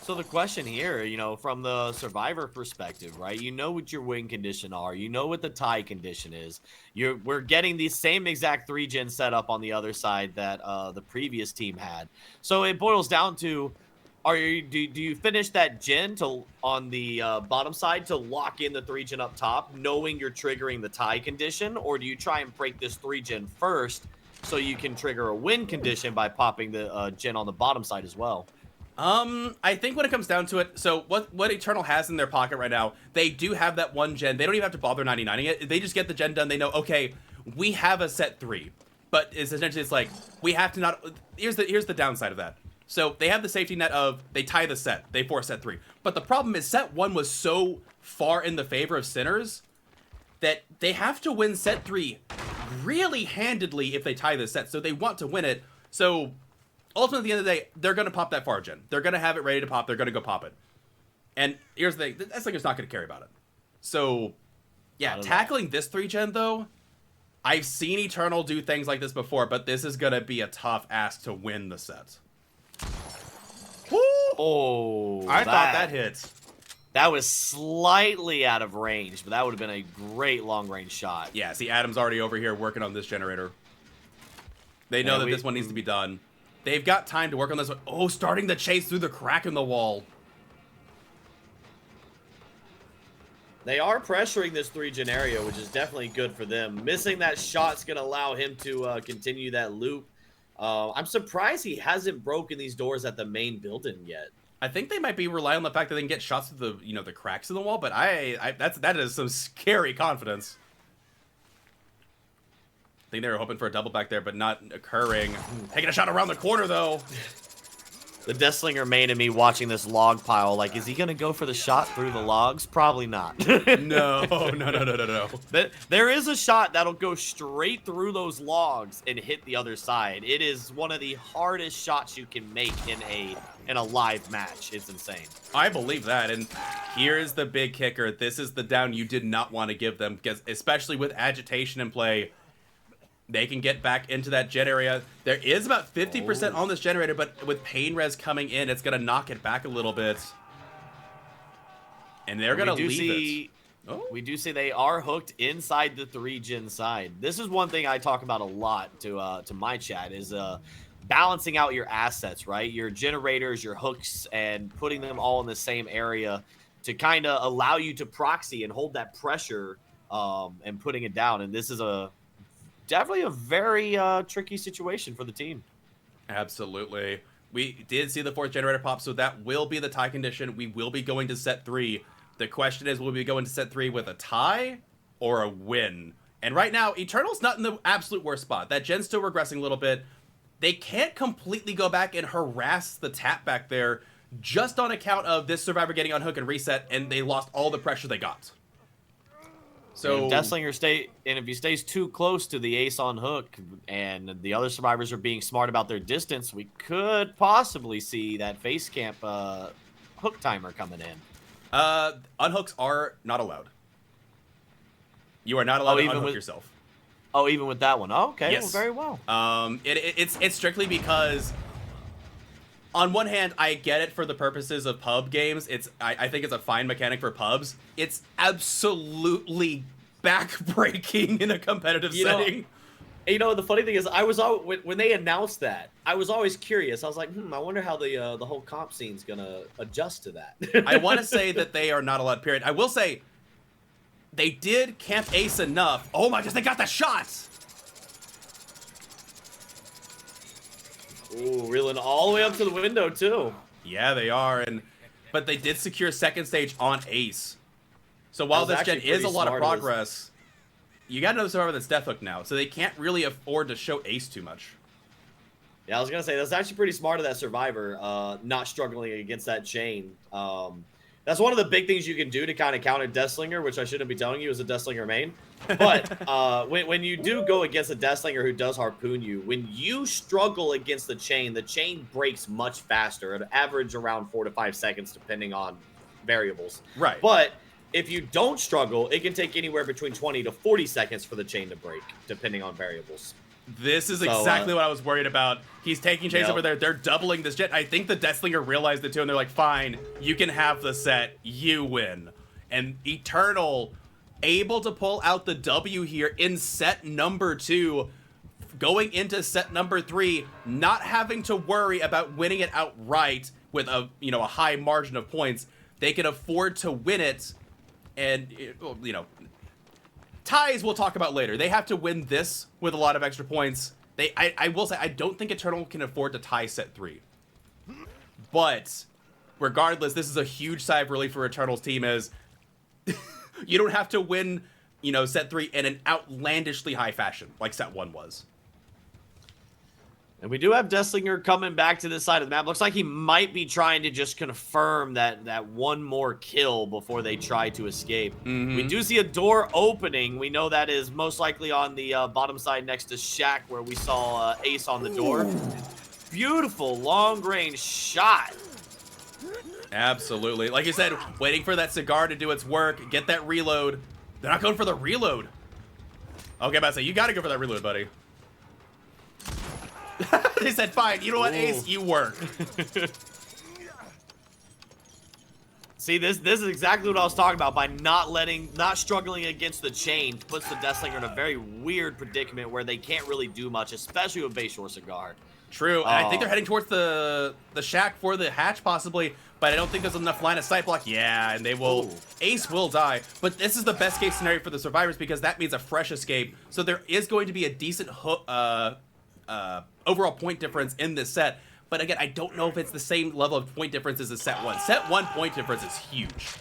So the question here, from the survivor perspective, right? You know what your win condition are. You know what the tie condition is. We're getting the same exact 3-gen setup on the other side that the previous team had. So it boils down to, do you finish that gen on the bottom side to lock in the 3-gen up top, knowing you're triggering the tie condition, or do you try and break this 3-gen first so you can trigger a win condition by popping the gen on the bottom side as well? I think when it comes down to it, so what Eternal has in their pocket right now, they do have that 1 gen. They don't even have to bother 99ing it. They just get the gen done. They know, okay, we have a set 3. But it's essentially, it's like, we have to not... Here's the downside of that. So they have the safety net of, they tie the set. They force set 3. But the problem is set 1 was so far in the favor of Sinners that they have to win set 3 really handedly if they tie this set. So they want to win it. So... ultimately, at the end of the day, they're going to pop that far gen. They're going to have it ready to pop. They're going to go pop it. And here's the thing. Deathslinger's not going to care about it. So, yeah, tackling this 3-gen, though, I've seen Eternal do things like this before, but this is going to be a tough ask to win the set. Woo! Oh, I thought that hit. That was slightly out of range, but that would have been a great long-range shot. Yeah, see, Adam's already over here working on this generator. They know that this one needs to be done. They've got time to work on this one. Oh, starting the chase through the crack in the wall. They are pressuring this 3-gen area, which is definitely good for them. Missing that shot's going to allow him to continue that loop. I'm surprised he hasn't broken these doors at the main building yet. I think they might be relying on the fact that they can get shots through the, the cracks in the wall, but that is some scary confidence. I think they were hoping for a double back there, but not occurring. Taking a shot around the corner, though. The Deathslinger main and me watching this log pile, like, is he going to go for the shot through the logs? Probably not. No. There is a shot that'll go straight through those logs and hit the other side. It is one of the hardest shots you can make in a live match. It's insane. I believe that, and here's the big kicker. This is the down you did not want to give them, because especially with agitation in play, they can get back into that gen area. There is about 50% on this generator, but with Pain Res coming in, it's going to knock it back a little bit. And they're going to leave it. Oh. We do see they are hooked inside the 3-gen side. This is one thing I talk about a lot to my chat is balancing out your assets, right? Your generators, your hooks, and putting them all in the same area to kind of allow you to proxy and hold that pressure and putting it down. And this is definitely a very tricky situation for the team. Absolutely. We did see the 4th generator pop, so that will be the tie condition. We will be going to set 3. The question is, will we be going to set 3 with a tie or a win. And right now, Eternal's not in the absolute worst spot. That gen's still regressing a little bit. They can't completely go back and harass the tap back there just on account of this Survivor getting unhooked and reset, and they lost all the pressure they got. So and if he stays too close to the ace on hook and the other survivors are being smart about their distance, we could possibly see that face camp hook timer coming in. Unhooks are not allowed. You are not allowed to unhook yourself. Oh, even with that one. Oh, okay. Yes. Well, very well. It's strictly because, on one hand, I get it for the purposes of pub games. I think it's a fine mechanic for pubs. It's absolutely backbreaking in a competitive setting. The funny thing is, when they announced that, I was always curious. I was like, I wonder how the whole comp scene's gonna adjust to that. I want to say that they are not allowed. Period. I will say, they did camp ace enough. Oh my gosh, they got the shots! Ooh, reeling all the way up to the window, too. Yeah, they are. But they did secure second stage on ace. So while this gen is a lot of progress, you got another survivor that's death hooked now. So they can't really afford to show ace too much. Yeah, I was going to say, that's actually pretty smart of that survivor, not struggling against that chain. That's one of the big things you can do to kind of counter Deathslinger, which I shouldn't be telling you is a Deathslinger main. But when you do go against a Deathslinger who does harpoon you, when you struggle against the chain breaks much faster, at average around 4 to 5 seconds, depending on variables. Right. But if you don't struggle, it can take anywhere between 20 to 40 seconds for the chain to break, depending on variables. This is exactly what I was worried about. He's taking chains over there. They're doubling this jet. I think the Deathslinger realized it too, and they're like, fine, you can have the set. You win. And Eternal able to pull out the W here in set number 2, going into set number 3, not having to worry about winning it outright with a high margin of points. They can afford to win it, and ties we'll talk about later. They have to win this with a lot of extra points. I will say, I don't think Eternal can afford to tie set 3. But regardless, this is a huge sigh of relief for Eternal's team, as you don't have to win, set 3 in an outlandishly high fashion like set 1 was. And we do have Deathslinger coming back to this side of the map. Looks like he might be trying to just confirm that one more kill before they try to escape. We do see a door opening. We know that is most likely on the bottom side next to Shaq, where we saw Ace on the door. Beautiful long-range shot. Absolutely. Like you said, waiting for that cigar to do its work, get that reload. They're not going for the reload. Okay, about to say, you got to go for that reload, buddy. They said, fine, you know what, Ace, you work. See, this is exactly what I was talking about. By not struggling against the chain, puts the Deathslinger in a very weird predicament where they can't really do much, especially with Bayshore Cigar. True, and I think they're heading towards the shack for the hatch, possibly, but I don't think there's enough line of sight block. Yeah, and they will... Ace will die, but this is the best case scenario for the survivors, because that means a fresh escape, so there is going to be a decent overall point difference in this set. But again, I don't know if it's the same level of point difference as a set 1. Set 1 point difference is huge.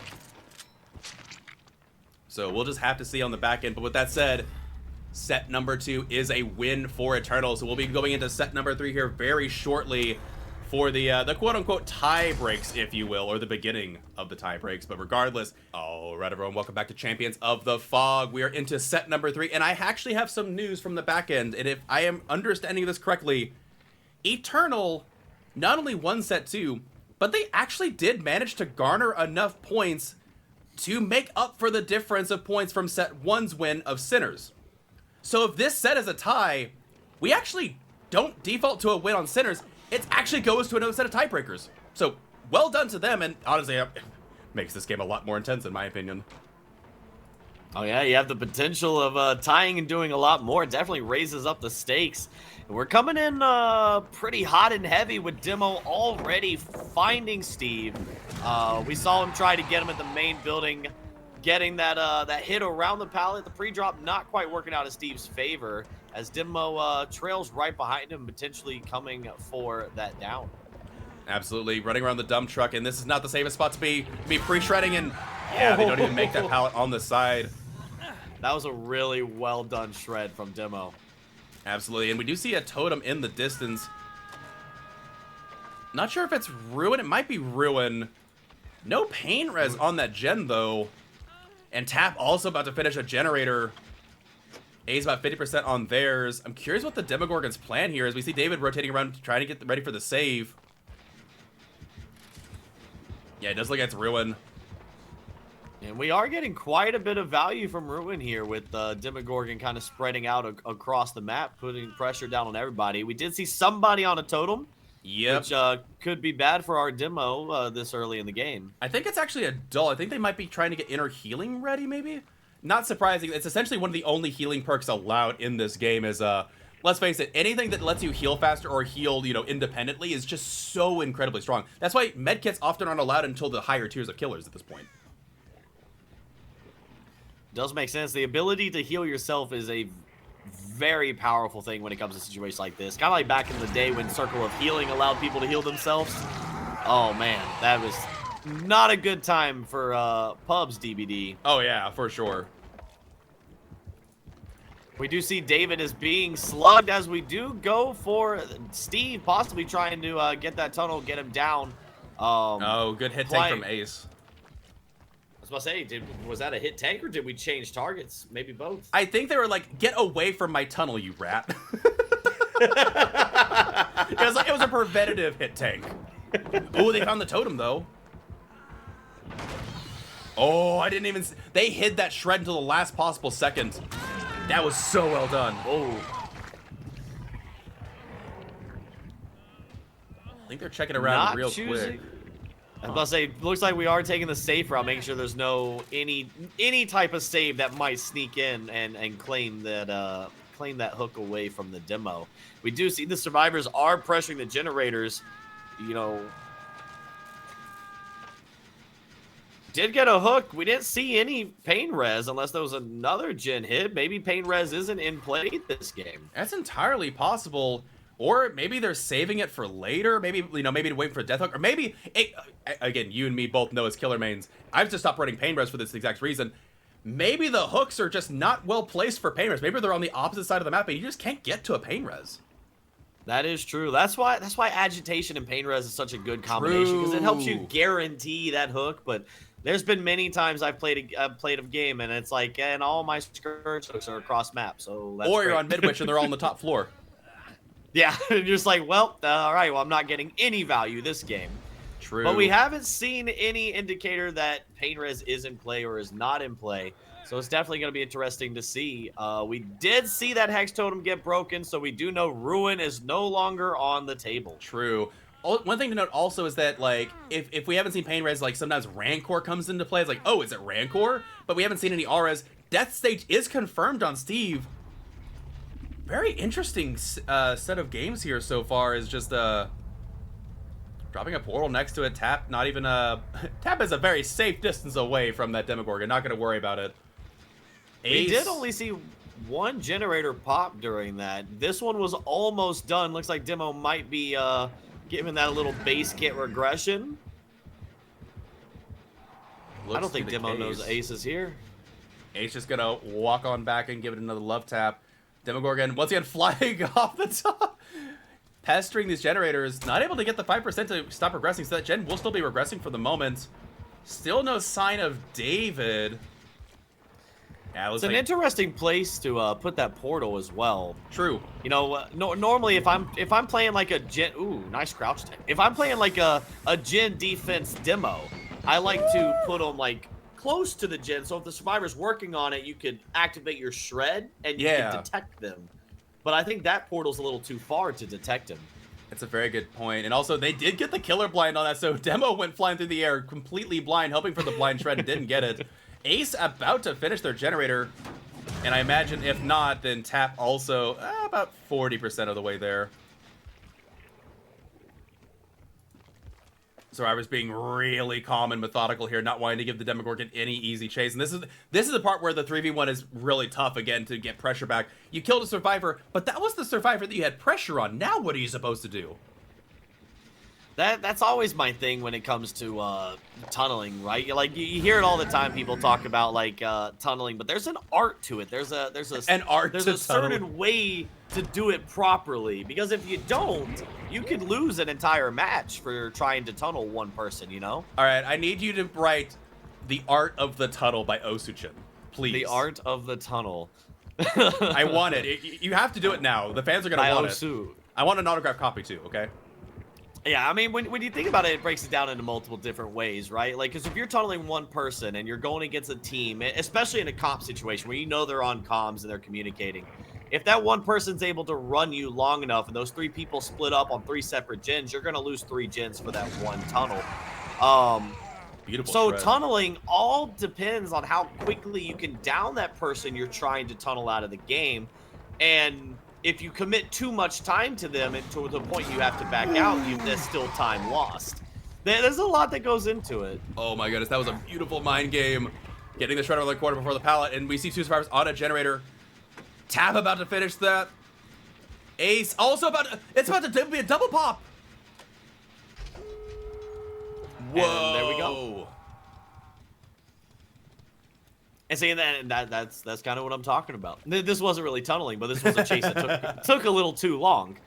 So we'll just have to see on the back end. But with that said, set number 2 is a win for Eternal. So we'll be going into set number 3 here very shortly for the quote-unquote tie breaks, if you will, or the beginning of the tie breaks. But regardless, all right, everyone, welcome back to Champions of the Fog. We are into set number 3, and I actually have some news from the back end. And if I am understanding this correctly, Eternal not only won set 2, but they actually did manage to garner enough points to make up for the difference of points from set 1's win of Sinners. So if this set is a tie, we actually don't default to a win on Sinners. It actually goes to another set of tiebreakers. So well done to them, and honestly, it makes this game a lot more intense in my opinion. Oh yeah, you have the potential of tying and doing a lot more. It definitely raises up the stakes. And we're coming in pretty hot and heavy with Demo already finding Steve. We saw him try to get him at the main building, getting that hit around the pallet. The pre-drop not quite working out in Steve's favor, as Demo trails right behind him, potentially coming for that down. Absolutely, running around the dump truck, and this is not the safest spot to be pre-shredding, and yeah, they don't even make that pallet on the side. That was a really well done shred from Demo. Absolutely, and we do see a totem in the distance. Not sure if it's Ruin. It might be Ruin. No pain res on that gen, though. And Tap also about to finish a generator. A's about 50% on theirs. I'm curious what the Demogorgon's plan here is. We see David rotating around trying to get ready for the save. Yeah, it does look like it's Ruin. And we are getting quite a bit of value from Ruin here with Demogorgon kind of spreading out across the map, putting pressure down on everybody. We did see somebody on a totem, which could be bad for our Demo this early in the game. I think it's actually a dull. I think they might be trying to get inner healing ready, maybe? Not surprising. It's essentially one of the only healing perks allowed in this game is, let's face it, anything that lets you heal faster or heal, independently is just so incredibly strong. That's why medkits often aren't allowed until the higher tiers of killers at this point. Does make sense. The ability to heal yourself is a very powerful thing when it comes to situations like this. Kind of like back in the day when Circle of Healing allowed people to heal themselves. Oh, man. That was not a good time for Pub's DBD. Oh, yeah, for sure. We do see David is being slugged as we do go for Steve possibly trying to get that tunnel, get him down. Good hit tank from Ace. I was about to say, was that a hit tank or did we change targets? Maybe both. I think they were like, get away from my tunnel, you rat. It was a preventative hit tank. Oh, they found the totem, though. Oh, I didn't even... They hid that shred until the last possible second. That was so well done. Oh. I think they're checking around real quick. I was about to say, looks like we are taking the safe route, making sure there's no any type of save that might sneak in and claim that hook away from the Demo. We do see the survivors are pressuring the generators. Did get a hook. We didn't see any pain res unless there was another gen hit. Maybe pain res isn't in play this game. That's entirely possible. Or maybe they're saving it for later. Maybe, maybe to wait for a death hook. Or maybe, again, you and me both know as killer mains, I've just stopped running pain res for this exact reason. Maybe the hooks are just not well placed for pain res. Maybe they're on the opposite side of the map and you just can't get to a pain res. That is true. That's why agitation and pain res is such a good combination because it helps you guarantee that hook. But there's been many times I've played a game and it's like, and all my scourge hooks are across map. So that's you're great. on midwich and they're all on the top floor. Yeah, you're just like, well, all right, well, I'm not getting any value this game. True. But we haven't seen any indicator that pain res is in play or is not in play. So it's definitely going to be interesting to see. We did see that Hex Totem get broken, so we do know Ruin is no longer on the table. True. One thing to note also is that, like, if we haven't seen pain res, like, sometimes Rancor comes into play. It's like, oh, is it Rancor? But we haven't seen any RS. Death Stage is confirmed on Steve. Very interesting set of games here so far is just dropping a portal next to it. Tap, not even Tap is a very safe distance away from that Demogorgon. Not going to worry about it. We did only see one generator pop during that. This one was almost done. Looks like Demo might be giving that a little base kit regression. I don't think Demo knows Ace is here. Ace just going to walk on back and give it another love tap. Demogorgon, once again, flying off the top. Pestering these generators. Not able to get the 5% to stop regressing, so that gen will still be regressing for the moment. Still no sign of David. Yeah, it's an interesting place to put that portal as well. True. Normally if I'm playing like a gen... Ooh, nice crouch tech. If I'm playing like a gen defense Demo, I like to put them like... close to the gen, so if the survivor's working on it, you could activate your shred and you can detect them. But I think that portal's a little too far to detect him. It's a very good point. And also, they did get the killer blind on that, so Demo went flying through the air completely blind, hoping for the blind shred and didn't get it. Ace about to finish their generator, and I imagine if not, then Tap also about 40% of the way there. Survivors being really calm and methodical here, not wanting to give the Demogorgon any easy chase. And this is the part where the 3v1 is really tough again to get pressure back. You killed a survivor, but that was the survivor that you had pressure on. Now what are you supposed to do? That's always my thing when it comes to tunneling, right? Like you hear it all the time. People talk about like tunneling, but there's an art to it. There's a certain way to do it properly. Because if you don't, you could lose an entire match for trying to tunnel one person. You know. All right, I need you to write "The Art of the Tunnel" by Osuchin, please. The Art of the Tunnel. I want it. You have to do it now. The fans are gonna want it. I want an autographed copy too. Okay. Yeah, I mean, when you think about it, it breaks it down into multiple different ways, right? Like, because if you're tunneling one person and you're going against a team, especially in a comp situation where you know they're on comms and they're communicating, if that one person's able to run you long enough and those 3 people split up on 3 separate gens, you're going to lose 3 gens for that one tunnel. Beautiful. So shred. Tunneling all depends on how quickly you can down that person you're trying to tunnel out of the game. And if you commit too much time to them and to the point you have to back out, there's still time lost. There's a lot that goes into it. Oh my goodness, that was a beautiful mind game. Getting the shredder on the corner before the pallet, and we see 2 survivors on a generator. Tap about to finish that. Ace also it's about to be a double pop. Whoa. And there we go. And saying that's kind of what I'm talking about. This wasn't really tunneling, but this was a chase that took a little too long.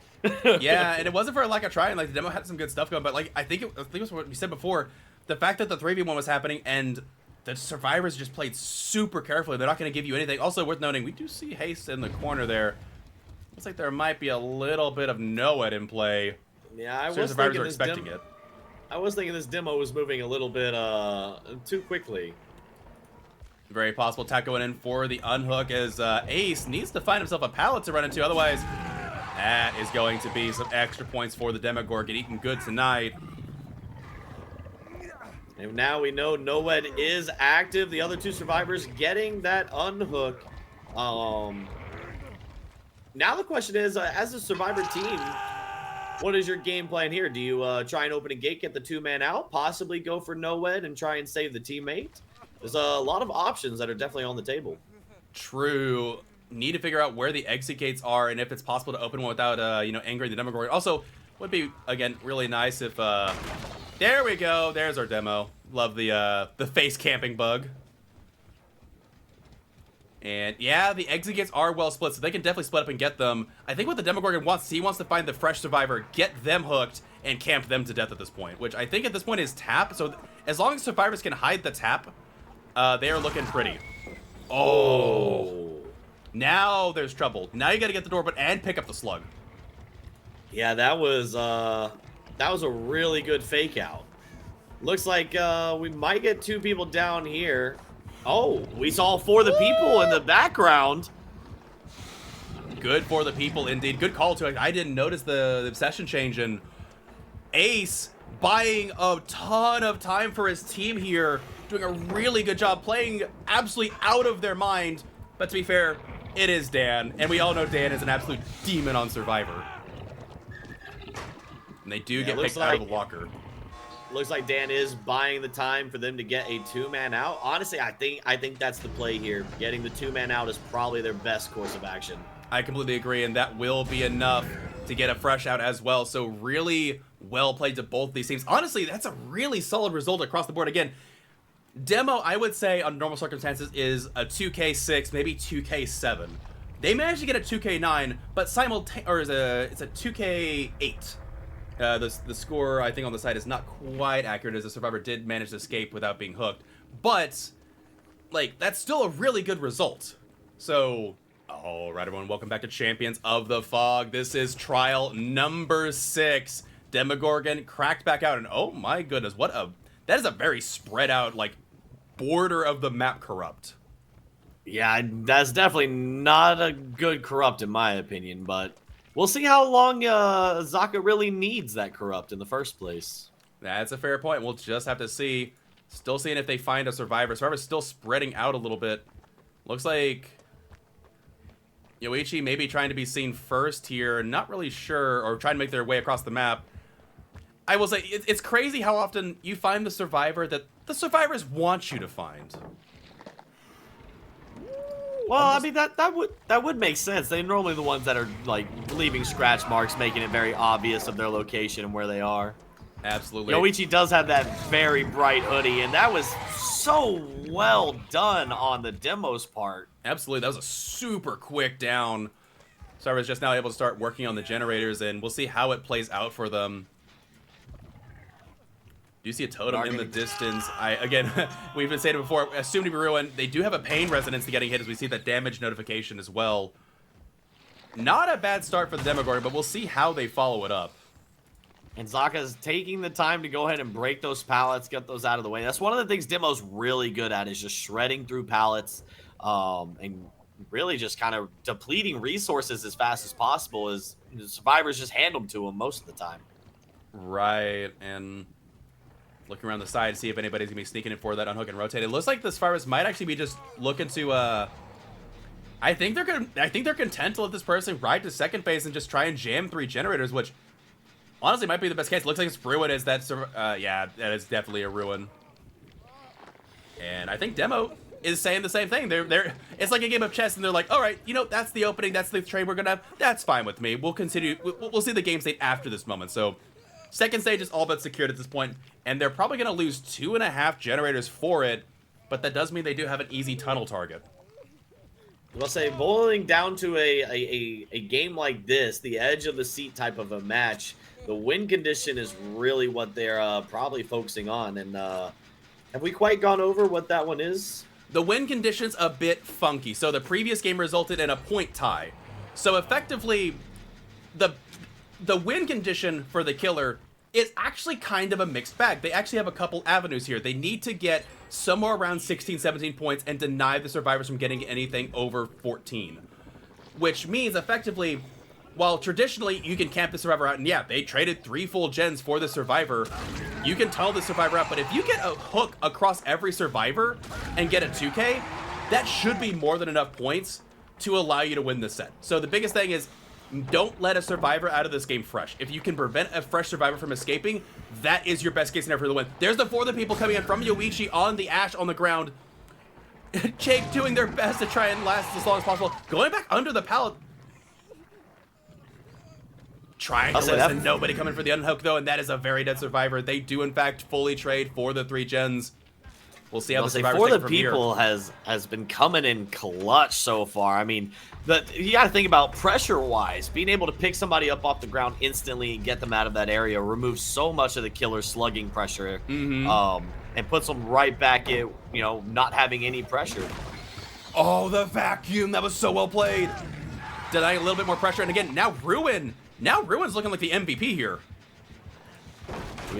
Yeah, and it wasn't for a lack of trying. Like the demo had some good stuff going, but like I think it was what we said before. The fact that the 3v1 was happening and the survivors just played super carefully. They're not going to give you anything. Also worth noting, we do see Haste in the corner there. Looks like there might be a little bit of Noed in play. Yeah, I so was survivors thinking are expecting it. I was thinking this demo was moving a little bit too quickly. Very possible. Tap going in for the unhook as Ace needs to find himself a pallet to run into. Otherwise, that is going to be some extra points for the Demogorgon. Eating good tonight. And now we know Noed is active. The other 2 survivors getting that unhook. Now the question is, as a survivor team, what is your game plan here? Do you try and open a gate, get the 2-man out, possibly go for Noed and try and save the teammate? There's a lot of options that are definitely on the table. True. Need to figure out where the exit gates are and if it's possible to open one without, angering the Demogorgon. Also, would be, again, really nice if, there we go. There's our demo. Love the face camping bug. And, yeah, the exit gates are well split, so they can definitely split up and get them. I think what the Demogorgon wants, he wants to find the fresh survivor, get them hooked, and camp them to death at this point, which I think at this point is tap. So as long as survivors can hide the tap, they are looking pretty. Oh. Now there's trouble. Now you got to get the door, and pick up the slug. Yeah, that was a really good fake out. Looks like we might get 2 people down here. Oh, we saw 4 of the people in the background. Good for the people, indeed. Good call to it. I didn't notice the obsession change, and Ace buying a ton of time for his team here, doing a really good job, playing absolutely out of their mind. But to be fair, it is Dan, and we all know Dan is an absolute demon on Survivor. And they do get picked out of the locker. Looks like Dan is buying the time for them to get a 2-man out. Honestly, I think that's the play here. Getting the 2-man out is probably their best course of action. I completely agree, and that will be enough to get a fresh out as well. So really well played to both these teams. Honestly, that's a really solid result across the board. Again, demo, I would say, under normal circumstances, is a 2K6, maybe 2K7. They managed to get a 2K9, but it's a 2K8. The score, I think, on the site is not quite accurate, as the survivor did manage to escape without being hooked. But, like, that's still a really good result. So, all right, everyone, welcome back to Champions of the Fog. This is trial number 6. Demogorgon cracked back out, and oh my goodness, that is a very spread out, like, border of the map corrupt. Yeah, that's definitely not a good corrupt in my opinion, but we'll see how long Zaka really needs that corrupt in the first place. That's a fair point. We'll just have to see. Still seeing if they find a survivor. Survivor's still spreading out a little bit. Looks like Yoichi may be trying to be seen first here. Not really sure, or trying to make their way across the map. I will say, it's crazy how often you find the survivor that the survivors want you to find. Well, I mean, that would make sense. They're normally the ones that are, like, leaving scratch marks, making it very obvious of their location and where they are. Absolutely. Yoichi does have that very bright hoodie, and that was so well done on the demo's part. Absolutely. That was a super quick down. Sarva's just now able to start working on the generators, and we'll see how it plays out for them. Do you see a totem in the distance? Again, we've been saying it before, assumed to be ruined. They do have a pain resonance to getting hit as we see that damage notification as well. Not a bad start for the Demogorgon, but we'll see how they follow it up. And Zaka's taking the time to go ahead and break those pallets, get those out of the way. That's one of the things Demo's really good at, is just shredding through pallets and really just kind of depleting resources as fast as possible, as the survivors just hand them to him most of the time. Right, and looking around the side to see if anybody's going to be sneaking in for that unhook and rotate. It looks like the survivors might actually be just looking to... I think they're content to let this person ride to second phase and just try and jam 3 generators, which... honestly, might be the best case. Looks like it's ruin. Is that? Yeah, that is definitely a ruin. And I think Demo is saying the same thing. They're. It's like a game of chess, and they're like, all right, you know, that's the opening. That's the trade we're gonna have. That's fine with me. We'll continue. We'll see the game state after this moment. So, second stage is all but secured at this point, and they're probably gonna lose 2.5 generators for it. But that does mean they do have an easy tunnel target. I'll say, boiling down to a game like this, the edge of the seat type of a match, the win condition is really what they're probably focusing on. And have we quite gone over what that one is? The win condition's a bit funky. So the previous game resulted in a point tie. So effectively, the win condition for the killer is actually kind of a mixed bag. They actually have a couple avenues here. They need to get somewhere around 16, 17 points and deny the survivors from getting anything over 14. Which means, effectively, while traditionally you can camp the survivor out, and yeah, they traded 3 full gens for the survivor, you can tunnel the survivor out, but if you get a hook across every survivor and get a 2K, that should be more than enough points to allow you to win this set. So the biggest thing is, don't let a survivor out of this game fresh. If you can prevent a fresh survivor from escaping, that is your best case scenario for the win. There's the 4 people coming in from Yoichi on the Ash on the ground. Jake doing their best to try and last as long as possible. Going back under the pallet. Trying to listen. Nobody coming for the unhook, though, and that is a very dead survivor. They do, in fact, fully trade for the 3 gens. We'll see how the survivors take it from here. For the people has been coming in clutch so far. I mean, you got to think about pressure-wise. Being able to pick somebody up off the ground instantly and get them out of that area removes so much of the killer's slugging pressure, and puts them right back at, you know, not having any pressure. Oh, the vacuum! That was so well played. Denying a little bit more pressure, and again, now Ruin. Now Ruin's looking like the MVP here.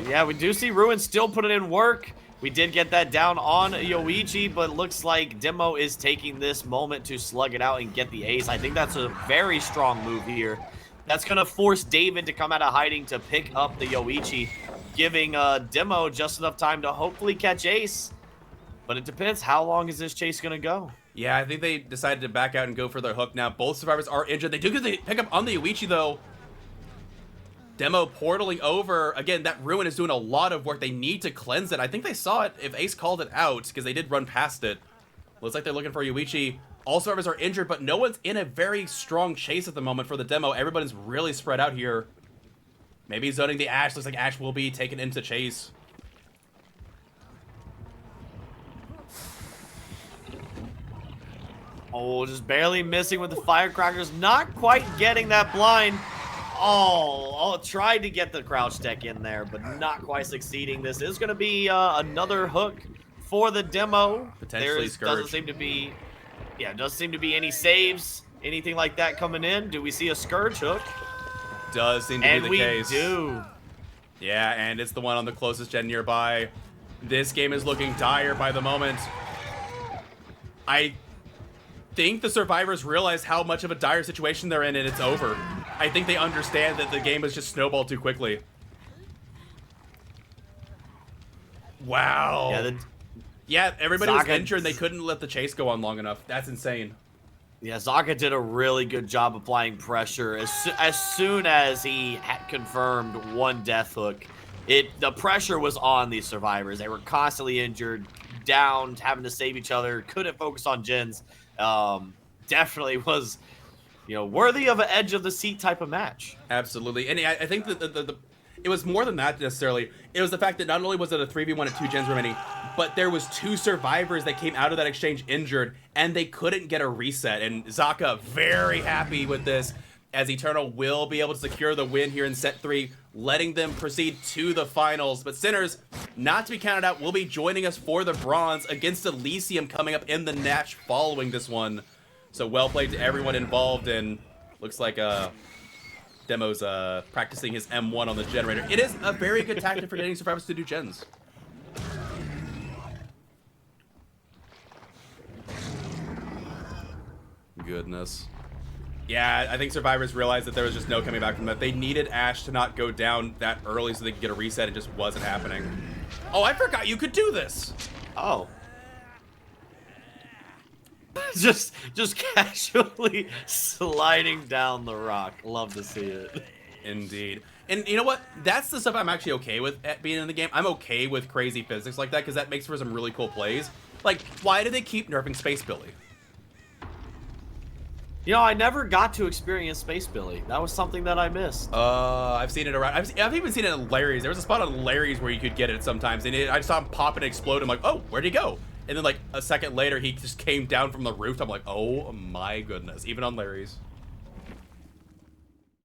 Yeah, we do see Ruin still putting in work. We did get that down on Yoichi, but looks like Demo is taking this moment to slug it out and get the ace. I think that's a very strong move here. That's going to force David to come out of hiding to pick up the Yoichi, giving Demo just enough time to hopefully catch ace. But it depends, how long is this chase going to go? Yeah, I think they decided to back out and go for their hook now. Both survivors are injured. They do get the pick up on the Yoichi, though. Demo portaling over. Again, that Ruin is doing a lot of work. They need to cleanse it. I think they saw it if Ace called it out, because they did run past it. Looks like they're looking for Yoichi. All survivors are injured, but no one's in a very strong chase at the moment for the Demo. Everybody's really spread out here. Maybe zoning the Ash. Looks like Ash will be taken into chase. Oh, just barely missing with the firecrackers. Not quite getting that blind. Oh, tried to get the crouch deck in there, but not quite succeeding. This is going to be another hook for the Demo. Potentially Scourge. Doesn't seem to be any saves, anything like that coming in. Do we see a Scourge hook? Does seem to be the case. And we do. Yeah, and it's the one on the closest gen nearby. This game is looking dire by the moment. I think the survivors realize how much of a dire situation they're in, and it's over. I think they understand that the game has just snowballed too quickly. Wow. Yeah, everybody was injured. They couldn't let the chase go on long enough. That's insane. Yeah, Zaka did a really good job applying pressure. As soon as he had confirmed 1 death hook, the pressure was on these survivors. They were constantly injured, down, having to save each other, couldn't focus on gens. Definitely was, you know, worthy of an edge of the seat type of match. Absolutely. And I think that it was more than that necessarily. It was the fact that not only was it a 3v1 at 2 gens remaining, but there was 2 survivors that came out of that exchange injured, and they couldn't get a reset. And Zaka very happy with this, as Eternal will be able to secure the win here in set 3, letting them proceed to the finals. But Sinners, not to be counted out, will be joining us for the bronze against Elysium coming up in the Natch following this one. So well played to everyone involved, and looks like Demo's practicing his M1 on the generator. It is a very good tactic for getting survivors to do gens. Goodness. Yeah, I think survivors realized that there was just no coming back from that. They needed Ash to not go down that early so they could get a reset. It just wasn't happening. Oh, I forgot you could do this. Oh. just casually sliding down the rock. Love to see it. Indeed. And you know what? That's the stuff I'm actually okay with at being in the game. I'm okay with crazy physics like that because that makes for some really cool plays. Like, why do they keep nerfing Space Billy? You know, I never got to experience Space Billy. That was something that I missed. I've seen it around. I've even seen it in Larry's. There was a spot on Larry's where you could get it sometimes, and I saw him pop and explode. I'm like, oh, where'd he go? And then like a second later, he just came down from the roof. I'm like, oh my goodness. Even on Larry's.